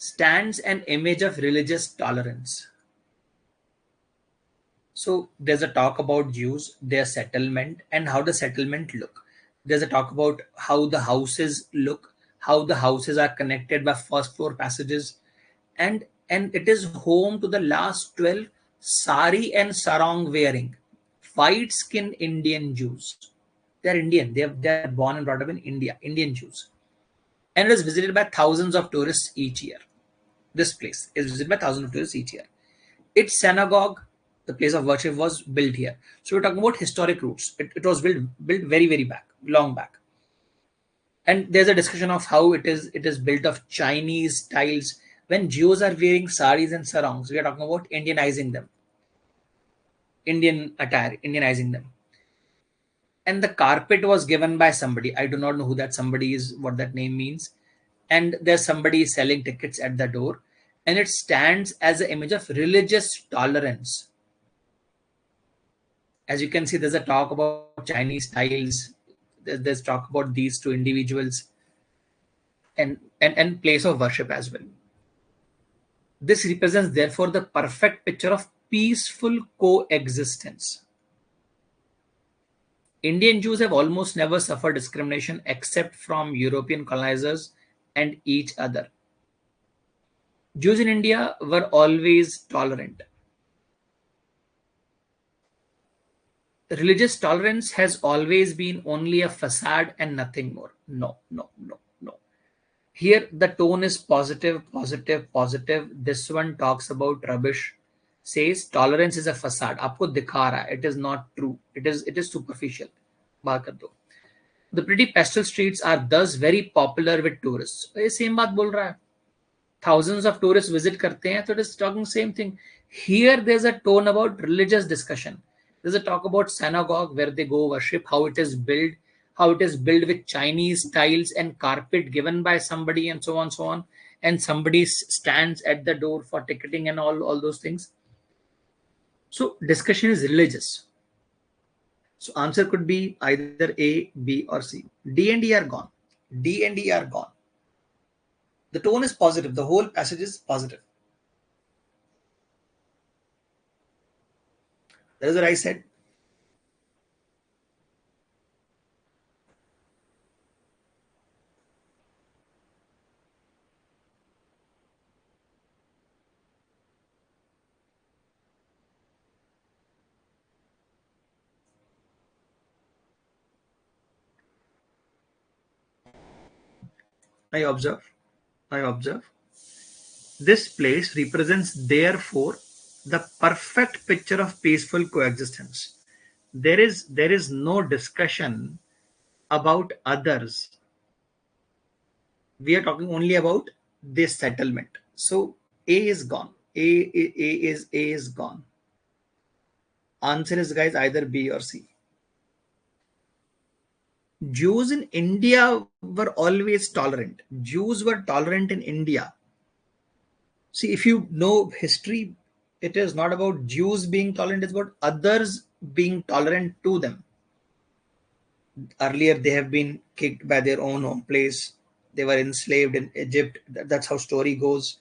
stands an image of religious tolerance. So there's a talk about Jews, their settlement, and how the settlement look. There's a talk about how the houses look, how the houses are connected by first floor passages, and it is home to the last 12 sari and sarong wearing white skin Indian Jews. They're Indian. They're born and brought up in India, Indian Jews. And it is visited by thousands of tourists each year. This place is visited by thousands of tourists each year. Its synagogue, the place of worship, was built here. So we're talking about historic roots. It was built very, very back, long back. And there's a discussion of how it is built of Chinese styles. When Jews are wearing saris and sarongs, we are talking about Indianizing them, Indian attire, Indianizing them. And the carpet was given by somebody. I do not know who that somebody is, what that name means. And there's somebody selling tickets at the door, and it stands as an image of religious tolerance. As you can see, there's a talk about Chinese styles. There's talk about these two individuals, and place of worship as well. This represents, therefore, the perfect picture of peaceful coexistence. Indian Jews have almost never suffered discrimination except from European colonizers and each other. Jews in India were always tolerant. Religious tolerance has always been only a facade and nothing more. No, no, no, no. Here the tone is positive, positive, positive. This one talks about rubbish, says tolerance is a facade. आपको दिखा रहा है. It is not true. It is superficial. बाहर कर दो. The pretty pastel streets are thus very popular with tourists. ये same बात बोल रहा है. Thousands of tourists visit करते हैं, so it is talking same thing. Here there's a tone about religious discussion. There's a talk about synagogue where they go worship, how it is built with Chinese tiles and carpet given by somebody, and so on, so on. And somebody stands at the door for ticketing and all those things. So discussion is religious. So answer could be either A, B, or C. D and E are gone. D and E are gone. The tone is positive. The whole passage is positive. That is what I said. I observe. This place represents, therefore, the perfect picture of peaceful coexistence. There is no discussion about others. We are talking only about this settlement. So A is gone. A is gone. Answer is, guys, either B or C. Jews in India were always tolerant. Jews were tolerant in India. See, if you know history, it is not about Jews being tolerant, it's about others being tolerant to them. Earlier, they have been kicked by their own home place. They were enslaved in Egypt. That's how story goes.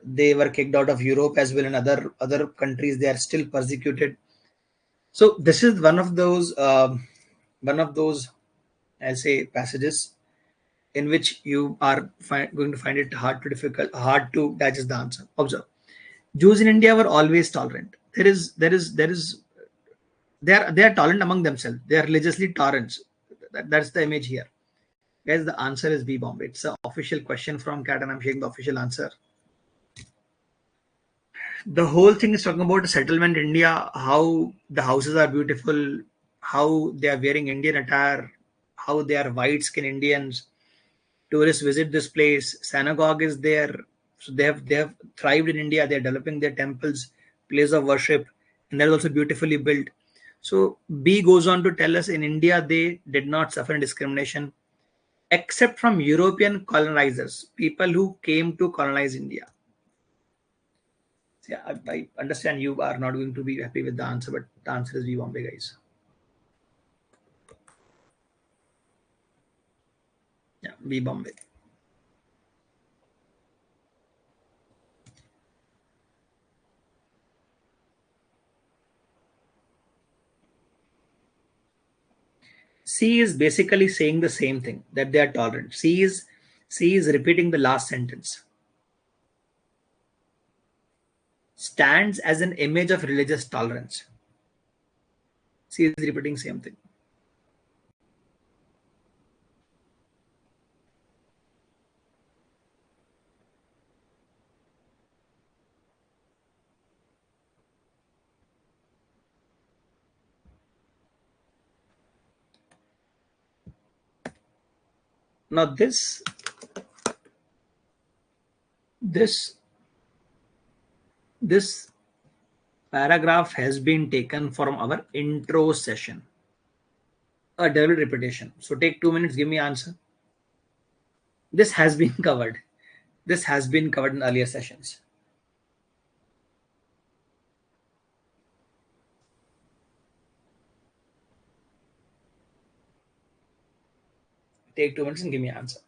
They were kicked out of Europe as well. In other countries, they are still persecuted. So this is one of those, I'll say, passages in which you are going to find it hard to digest the answer. Observe. Jews in India were always tolerant. They are tolerant among themselves. They are religiously tolerant. That's the image here. Guys, the answer is B, Bombay. It's an official question from CAT, and I'm sharing the official answer. The whole thing is talking about settlement in India, how the houses are beautiful, how they are wearing Indian attire, how they are white skin Indians. Tourists visit this place. Synagogue is there. So they have thrived in India. They're developing their temples, place of worship, and they're also beautifully built. So B goes on to tell us in India they did not suffer discrimination except from European colonizers, people who came to colonize India. Yeah, I understand you are not going to be happy with the answer, but the answer is B, Bombay, guys. Yeah, B, Bombay. C is basically saying the same thing, that they are tolerant. C is repeating the last sentence. Stands as an image of religious tolerance. C is repeating same thing. Now this this paragraph has been taken from our intro session, a double repetition. So take 2 minutes, give me answer. This has been covered. This has been covered in earlier sessions. Take 2 minutes and give me answer.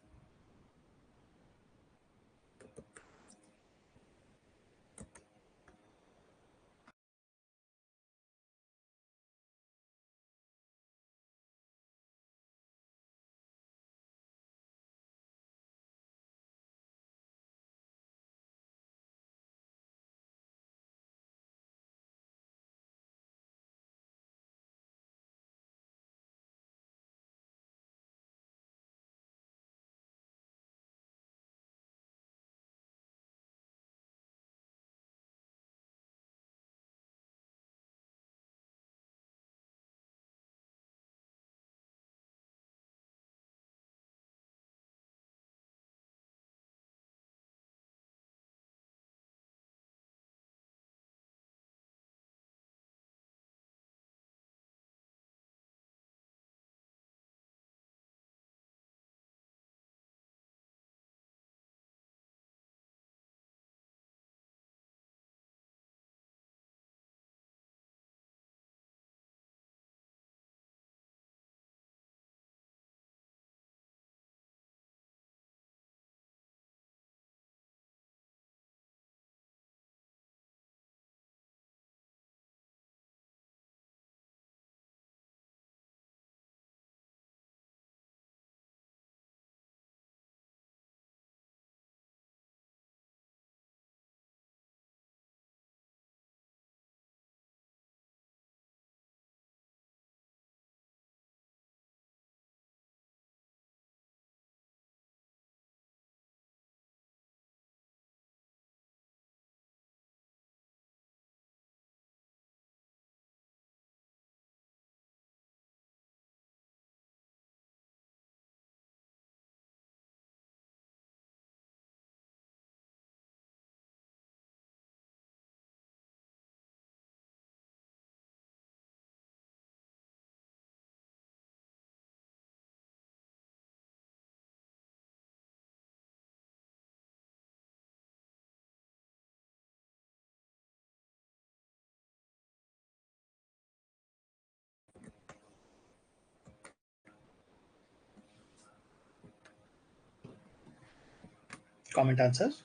Comment answers.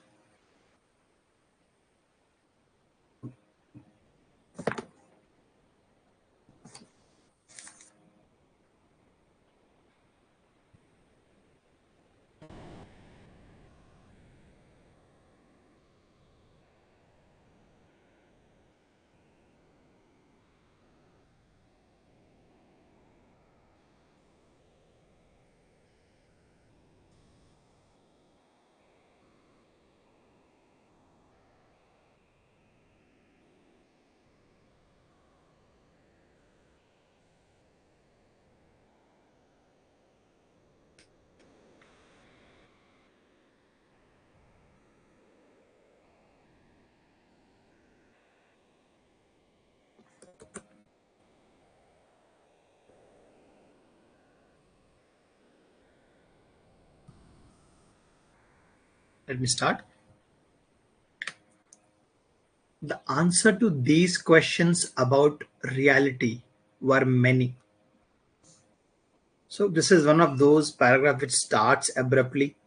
Let me start. The answer to these questions about reality were many. So this is one of those paragraphs which starts abruptly.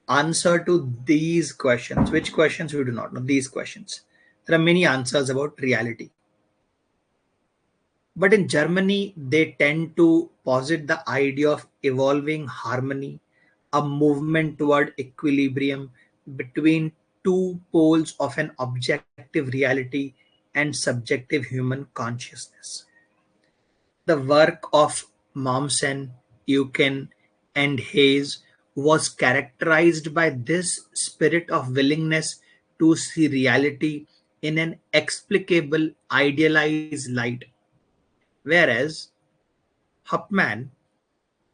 Answer to these questions. Which questions we do not know? These questions. There are many answers about reality. But in Germany, they tend to posit the idea of evolving harmony, a movement toward equilibrium between two poles of an objective reality and subjective human consciousness. The work of Mommsen, Eucken, and Hayes was characterized by this spirit of willingness to see reality in an explicable, idealized light, whereas Huffman,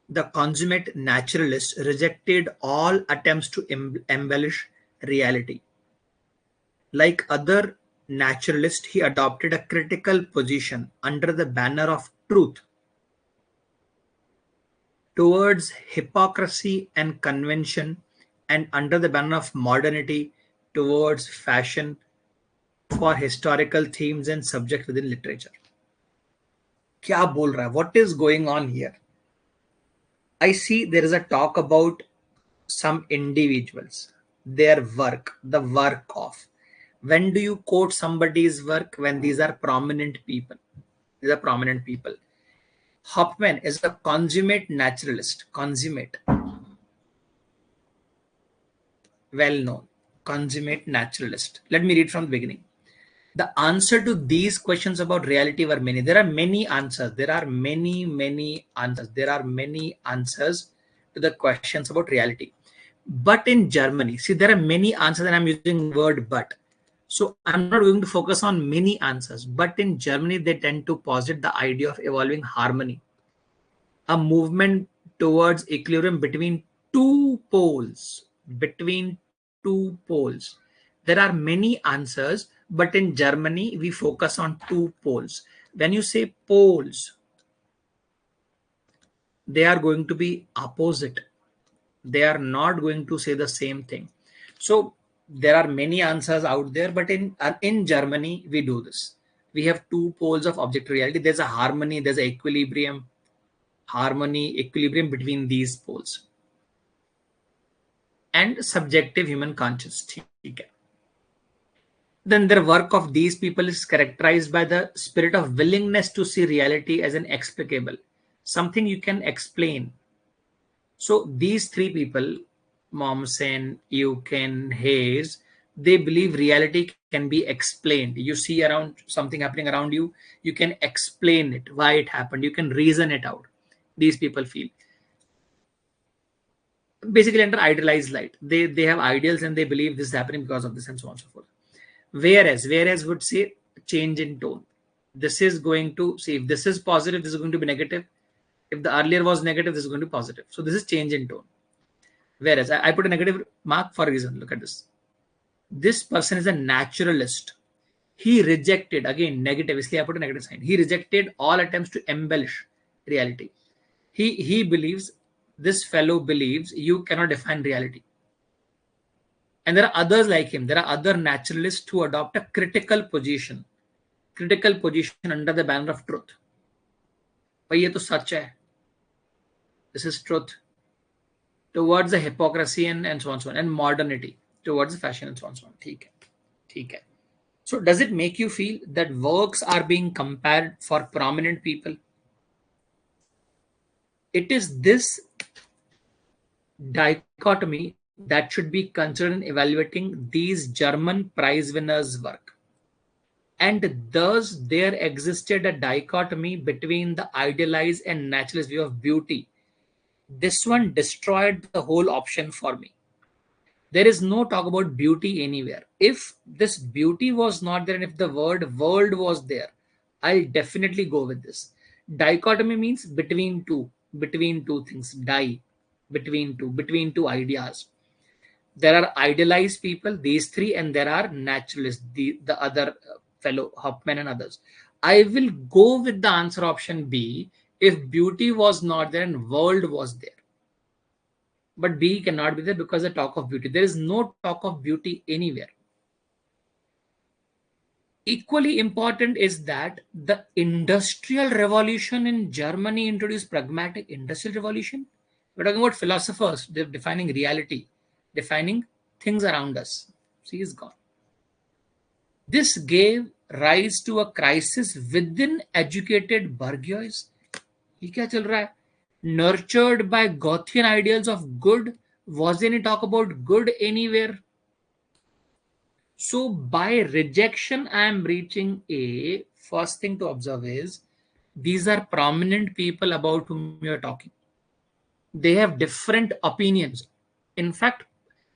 the consummate naturalist, rejected all attempts to embellish reality. Like other naturalists, he adopted a critical position under the banner of truth towards hypocrisy and convention, and under the banner of modernity towards fashion for historical themes and subjects within literature. क्या बोल रहा है? What is going on here? I see there is a talk about some individuals, their work, the work of. When do you quote somebody's work? When these are prominent people. These are prominent people. Hoffman is a consummate naturalist, consummate, well known, consummate naturalist. Let me read from the beginning. The answer to these questions about reality were many. There are many answers. There are many answers. There are many answers to the questions about reality. But in Germany, see, there are many answers, and I'm using word but. So I'm not going to focus on many answers. But in Germany, they tend to posit the idea of evolving harmony, a movement towards equilibrium between two poles. Between two poles. There are many answers, but in Germany, we focus on two poles. When you say poles, they are going to be opposite. They are not going to say the same thing. So there are many answers out there, but in Germany, we do this. We have two poles of objective reality. There's a harmony, there's an equilibrium, equilibrium between these poles. And subjective human consciousness. Then the work of these people is characterized by the spirit of willingness to see reality as an explicable, something you can explain. So these three people, Mommsen, Eucken, Hayes, they believe reality can be explained. You see around something happening around you, you can explain it, why it happened. You can reason it out. These people feel. Basically under idealized light. They have ideals and they believe this is happening because of this and so on and so forth. Whereas would say change in tone. This is going to see if this is positive, this is going to be negative. If the earlier was negative, this is going to be positive. So this is change in tone. Whereas I put a negative mark for a reason. Look at this. This person is a naturalist. He rejected, again, negative. Isliye I put a negative sign. He rejected all attempts to embellish reality. He believes, this fellow believes you cannot define reality. And there are others like him. There are other naturalists who adopt a critical position under the banner of truth. भाई ये तो सच है. This is truth. Towards the hypocrisy and so on, and modernity towards the fashion and so on. ठीक है. So does it make you feel that works are being compared for prominent people? It is this dichotomy that should be considered in evaluating these German prize winners' work. And thus there existed a dichotomy between the idealized and naturalist view of beauty. This one destroyed the whole option for me. There is no talk about beauty anywhere. If this beauty was not there and if the word world was there, I'll definitely go with this. Dichotomy means between two things. Between two ideas. There are idealized people, these three, and there are naturalists, the other fellow Hoffman and others. I will go with the answer option B if beauty was not there and world was there. But B cannot be there because the talk of beauty. There is no talk of beauty anywhere. Equally important is that the industrial revolution in Germany introduced pragmatic industrial revolution. We're talking about philosophers. They're defining reality, defining things around us. She is gone. This gave rise to a crisis within educated bourgeois. ये क्या चल रहा है? Nurtured by Gothian ideals of good. Was any talk about good anywhere? So by rejection, I am reaching a first thing to observe is these are prominent people about whom you are talking. They have different opinions. In fact,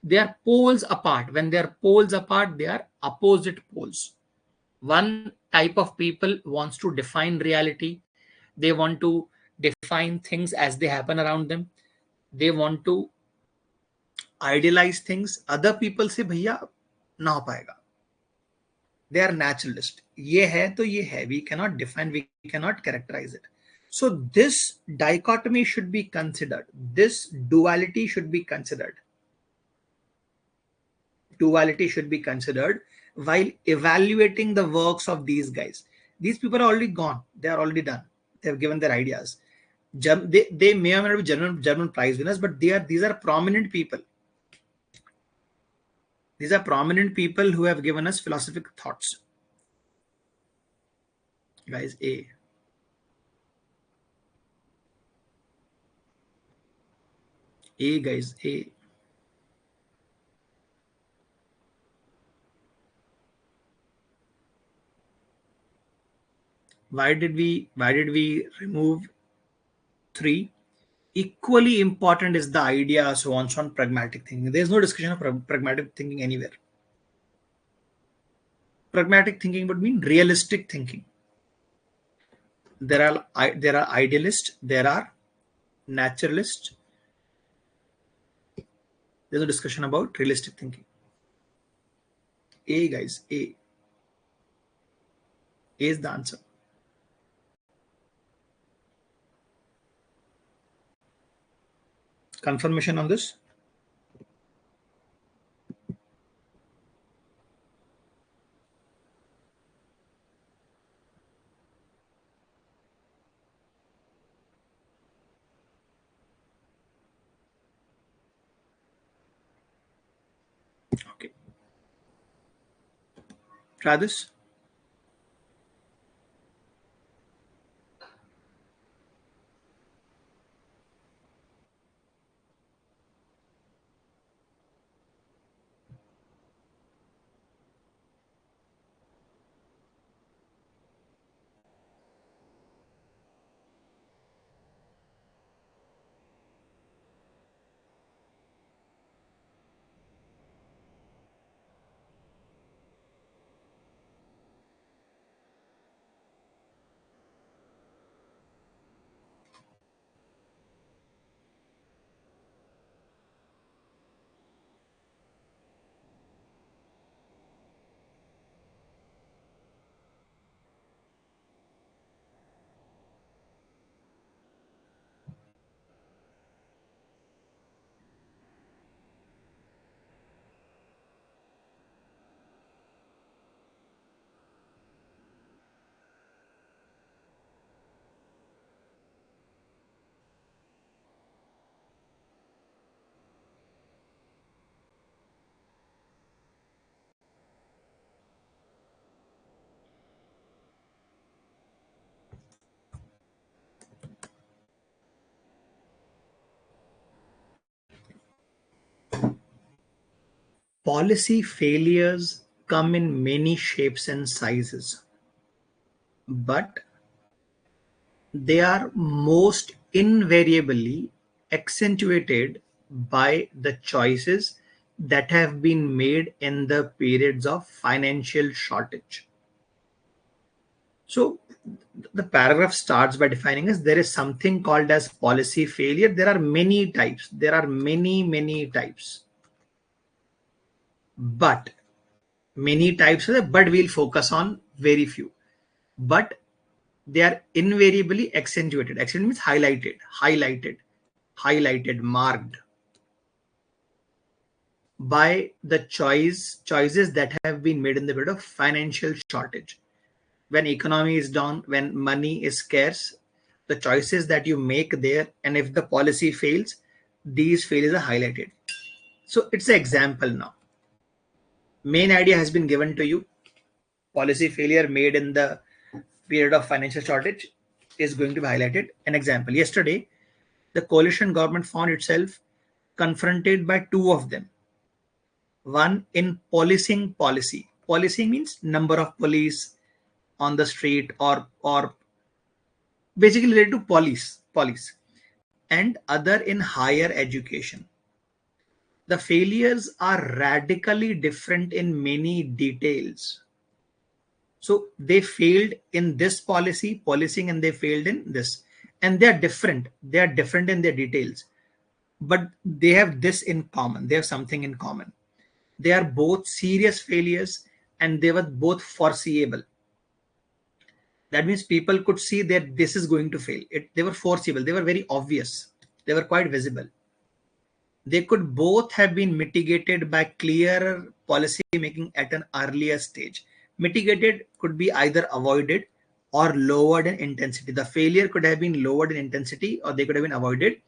they are poles apart. When they are poles apart, they are opposite poles. One type of people wants to define reality. They want to define things as they happen around them. They want to idealize things. Other people say भैया ना हो पाएगा. They are naturalist. ये है तो ये है. We cannot define, we cannot characterize it. So this dichotomy should be considered. This duality should be considered. Duality should be considered while evaluating the works of these guys. These people are already gone. They are already done. They have given their ideas. They may or may not be German prize winners, but these are prominent people. These are prominent people who have given us philosophical thoughts. Guys, A. A, guys, A. Why did we remove 3? Equally important is the idea, so on pragmatic thinking. There is no discussion of pragmatic thinking anywhere. Pragmatic thinking would mean realistic thinking. There are idealists, there are naturalists. There's no discussion about realistic thinking. A, guys, A. A is the answer. Confirmation on this? Okay. Try this. Policy failures come in many shapes and sizes, but they are most invariably accentuated by the choices that have been made in the periods of financial shortage. So the paragraph starts by defining as there is something called as policy failure. There are many types. There are many types. But many types, but we'll focus on very few. But they are invariably accentuated. Accentuated means highlighted, marked by the choices that have been made in the period of financial shortage. When economy is down, when money is scarce, the choices that you make there, and if the policy fails, these failures are highlighted. So it's an example now. Main idea has been given to you. policy failure made in the period of financial shortage is going to be highlighted. An example, yesterday, the coalition government found itself confronted by two of them. One in policing policy. Policing means number of police on the street, or basically related to police, and other in higher education. The failures are radically different in many details. So they failed in this policing, and they failed in this. And they are different. They are different in their details. But they have this in common. They have something in common. They are both serious failures, and they were both foreseeable. That means people could see that this is going to fail. They were foreseeable. They were very obvious. They were quite visible. They could both have been mitigated by clearer policy making at an earlier stage. Mitigated could be either avoided or lowered in intensity. The failure could have been lowered in intensity, or they could have been avoided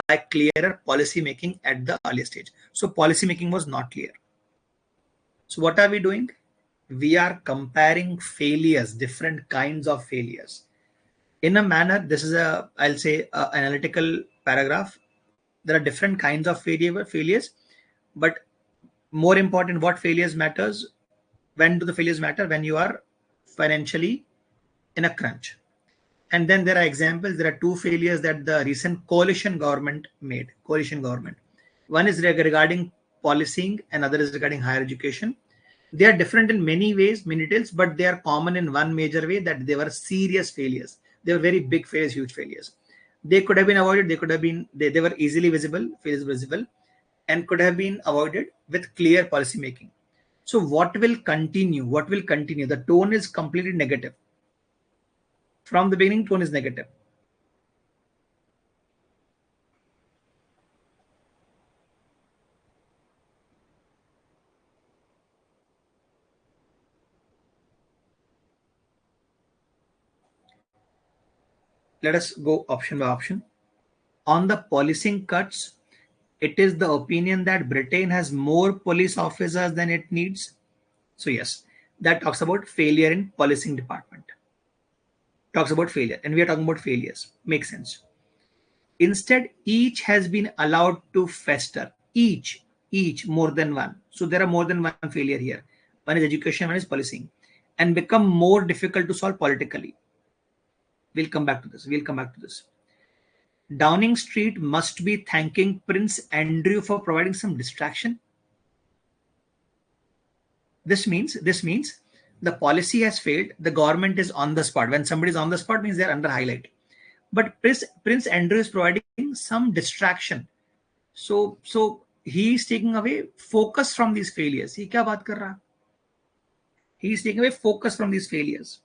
by clearer policy making at the earlier stage. So policy making was not clear. So what are we doing? We are comparing failures, different kinds of failures. In a manner, this is I'll say, analytical paragraph. There are different kinds of failures, but more important, what failures matters? When do the failures matter? When you are financially in a crunch. And then there are examples. There are two failures that the recent coalition government made. Coalition government. One is regarding policing, and other is regarding higher education. They are different in many ways, many details, but they are common in one major way, that they were serious failures. They were very big failures, huge failures. They could have been avoided. They could have been. They were easily visible, failures visible, and could have been avoided with clear policy making. So what will continue? What will continue? The tone is completely negative. From the beginning, tone is negative. Let us go option by option. On the policing cuts, it is the opinion that Britain has more police officers than it needs. So yes, that talks about failure in policing department. Talks about failure, and we are talking about failures. Makes sense. Instead, each has been allowed to fester. Each more than one. So there are more than one failure here. One is education, one is policing, and become more difficult to solve politically. We'll come back to this. We'll come back to this. Downing Street must be thanking Prince Andrew for providing some distraction. This means the policy has failed. The government is on the spot. When somebody is on the spot, means they're under highlight. But Prince Andrew is providing some distraction. So he is taking away focus from these failures. He क्या बात कर रहा? He is taking away focus from these failures.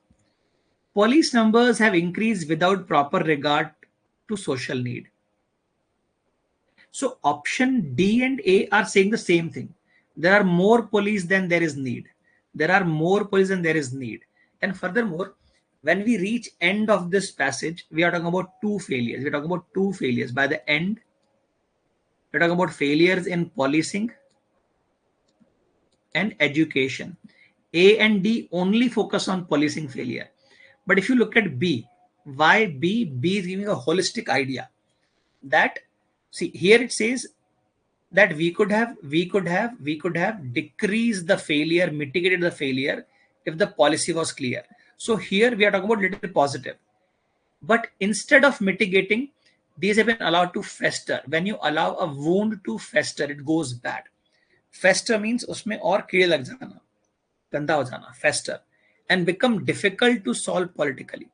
Police numbers have increased without proper regard to social need. So option D and A are saying the same thing. There are more police than there is need. There are more police than there is need. And furthermore, when we reach end of this passage, we are talking about two failures. We are talking about two failures. By the end, we are talking about failures in policing and education. A and D only focus on policing failure. But if you look at B, why B? B is giving a holistic idea that, see, here it says that we could have decreased the failure, mitigated the failure if the policy was clear. So here we are talking about little positive. But instead of mitigating, these have been allowed to fester. When you allow a wound to fester, it goes bad. Fester means उसमें और कीड़े लग जाना, गंदा हो जाना, fester, and become difficult to solve politically.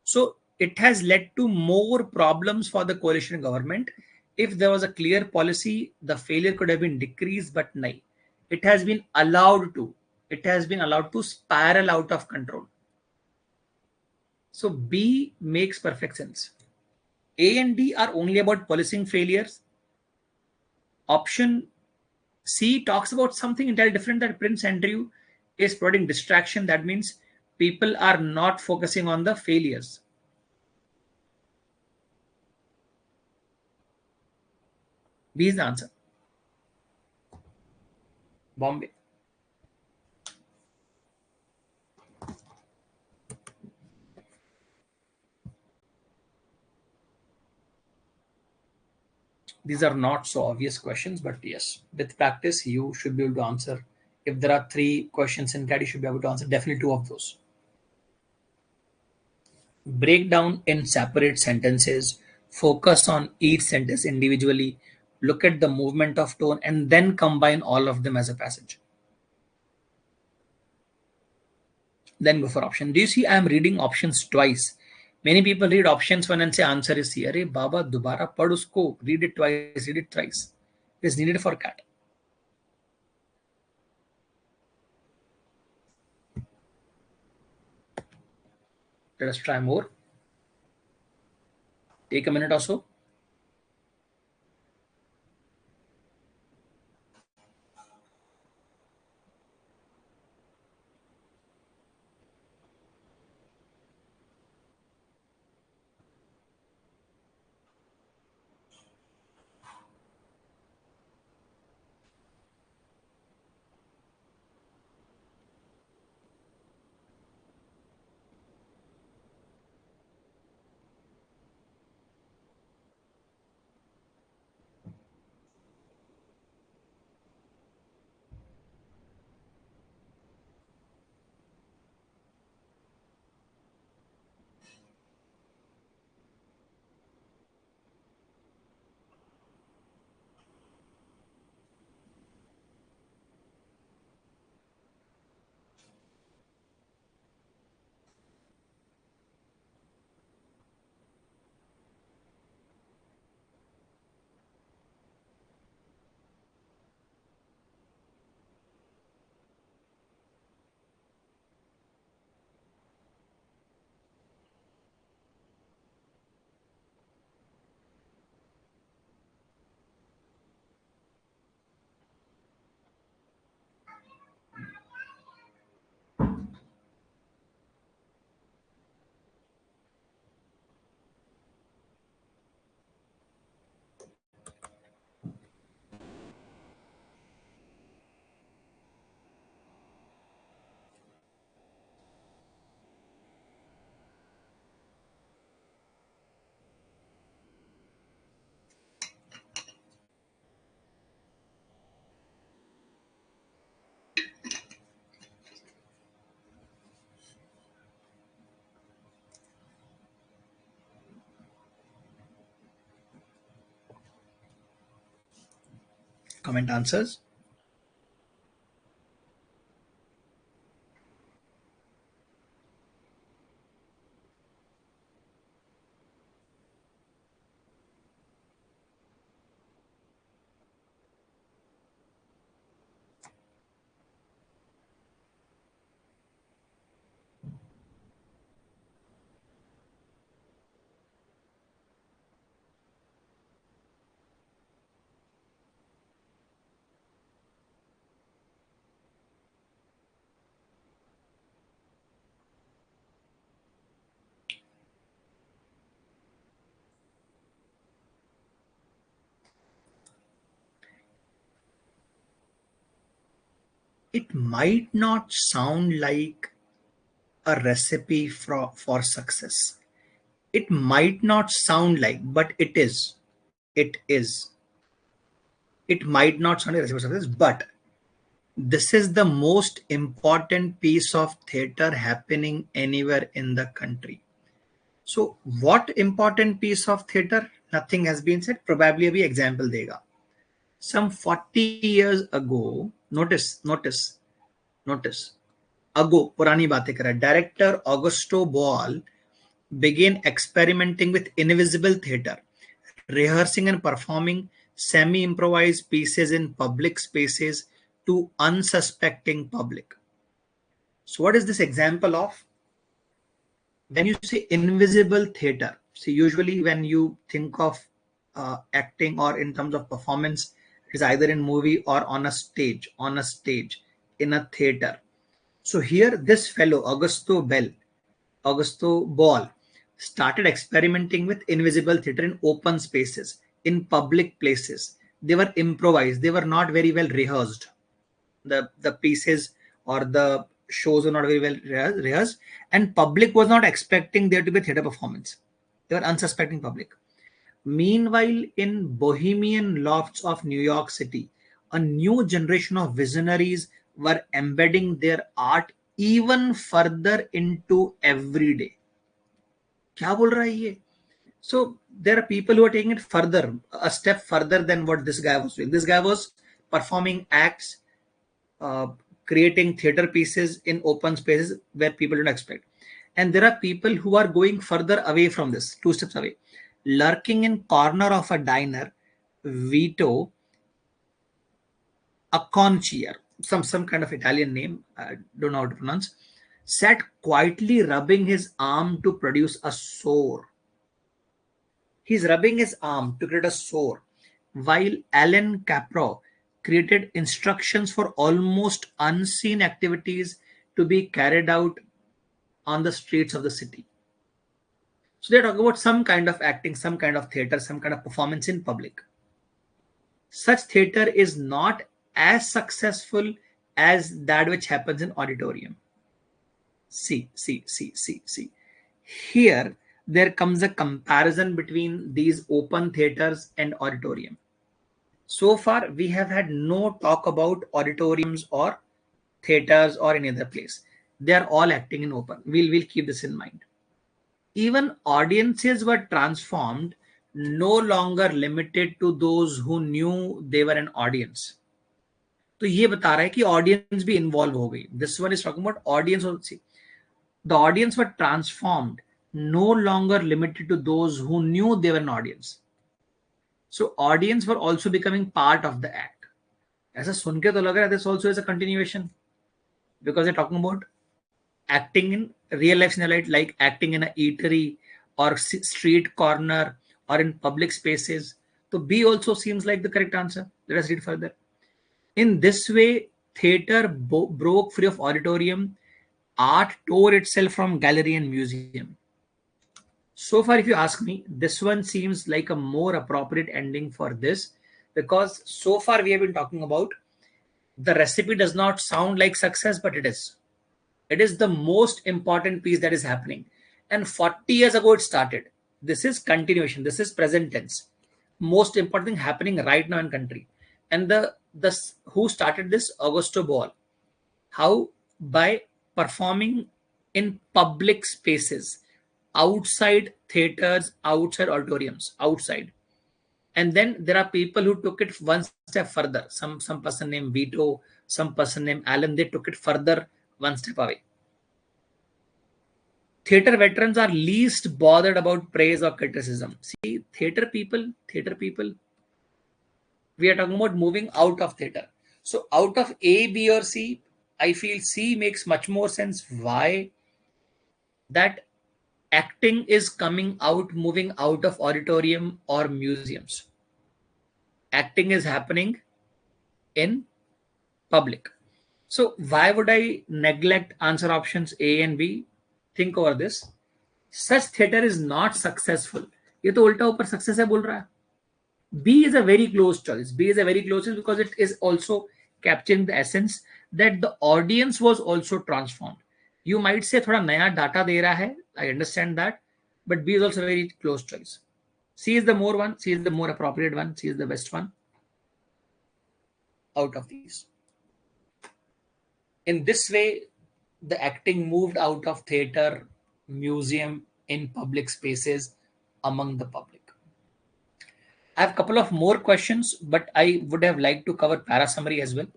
So it has led to more problems for the coalition government. If there was a clear policy, the failure could have been decreased, but no. It has been allowed to. It has been allowed to spiral out of control. So B makes perfect sense. A and D are only about policing failures. Option C talks about something entirely different, that Prince Andrew is providing distraction. That means people are not focusing on the failures. B is the answer. Bombay. These are not so obvious questions, but yes, with practice, you should be able to answer. If there are 3 questions in CAT, you should be able to answer definitely 2 of those. Break down in separate sentences, focus on each sentence individually, look at the movement of tone, and then combine all of them as a passage. Then go for option. Do you see I am reading options twice? Many people read options 1 and say answer is C. Arey Baba, dobara pad usko. Read it twice, read it thrice. It is needed for CAT. Let us try more. Take a minute or so. Comment answers. It might not sound like a recipe for success. It might not sound like, but it is. It is. It might not sound like a recipe for success, but this is the most important piece of theater happening anywhere in the country. So, what important piece of theater? Nothing has been said. Probably a example dega. Some 40 years ago, notice, ago, purani baatein kar raha hai. Director Augusto Boal began experimenting with invisible theater, rehearsing and performing semi-improvised pieces in public spaces to unsuspecting public. So what is this example of? When you say invisible theater, see usually when you think of acting or in terms of performance, it is either in movie or on a stage, in a theater. So here this fellow, Augusto Ball, started experimenting with invisible theater in open spaces, in public places. They were improvised. They were not very well rehearsed. The pieces or the shows were not very well rehearsed, and public was not expecting there to be a theater performance. They were unsuspecting public. Meanwhile, in bohemian lofts of New York City, a new generation of visionaries were embedding their art even further into everyday. क्या बोल रहा है ये? So there are people who are taking it further, a step further than what this guy was doing. This guy was performing acts, uh, creating theater pieces in open spaces where people don't expect. And there are people who are going further away from this, two steps away, lurking in corner of a diner. 𝒉𝒕𝒕𝒑𝒂𝒈𝒓𝒂𝒎, some kind of Italian name, I don't know how to pronounce, sat quietly rubbing his arm to produce a sore. He's rubbing his arm to create a sore, while Alan Capro created instructions for almost unseen activities to be carried out on the streets of the city. So they're talking about some kind of acting, some kind of theater, some kind of performance in public. Such theater is not as successful as that which happens in auditorium. See. Here, there comes a comparison between these open theaters and auditorium. So far, we have had no talk about auditoriums or theaters or any other place. They are all acting in open. We'll keep this in mind. Even audiences were transformed, no longer limited to those who knew they were an audience. तो ये बता रहा है कि audience भी involve हो गई. This one is talking about audience also. The audience were transformed, no longer limited to those who knew they were an audience. So audience were also becoming part of the act. ऐसा सुन के तो लग रहा है this also is a continuation, because they're talking about acting in real life scenario, like acting in a eatery or street corner or in public spaces. So B also seems like the correct answer. Let us read further. In this way, theater broke free of auditorium. Art tore itself from gallery and museum. So far, if you ask me, this one seems like a more appropriate ending for this, because so far we have been talking about the recipe does not sound like success, but it is. It is the most important piece that is happening. And 40 years ago it started. This is continuation. This is present tense. Most important thing happening right now in country. And the who started this? Augusto Boal. How? By performing in public spaces, outside theaters, outside auditoriums, outside. And then there are people who took it one step further. Some person named Vito, some person named Alan, they took it further one step away. Theater veterans are least bothered about praise or criticism. See, theater people, we are talking about moving out of theater. So out of A, B, or C, I feel C makes much more sense. Why? That acting is coming out, moving out of auditorium or museums. Acting is happening in public. So why would I neglect answer options A and B? Think over this. Such theater is not successful. ये तो उल्टा ऊपर success है बोल रहा है. B is a very close choice. B is a very close choice because it is also capturing the essence that the audience was also transformed. You might say थोड़ा नया data दे रहा है. I understand that, but B is also a very close choice. C is the more one. C is the more appropriate one. C is the best one out of these. In this way, the acting moved out of theater, museum, in public spaces, among the public. I have a couple of more questions, but I would have liked to cover para summary as well.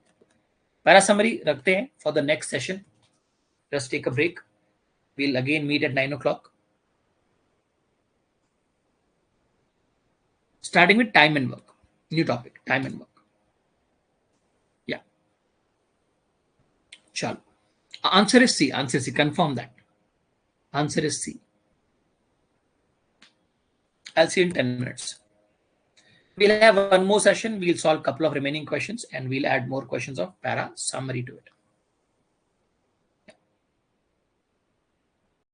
Para summary रखते हैं for the next session. Just take a break. We'll again meet at 9 o'clock. Starting with time and work. New topic, time and work. Yeah. Chalo. Answer is C. Answer is C. Confirm that. Answer is C. I'll see you in 10 minutes. We'll have one more session. We'll solve a couple of remaining questions and we'll add more questions of para summary to it.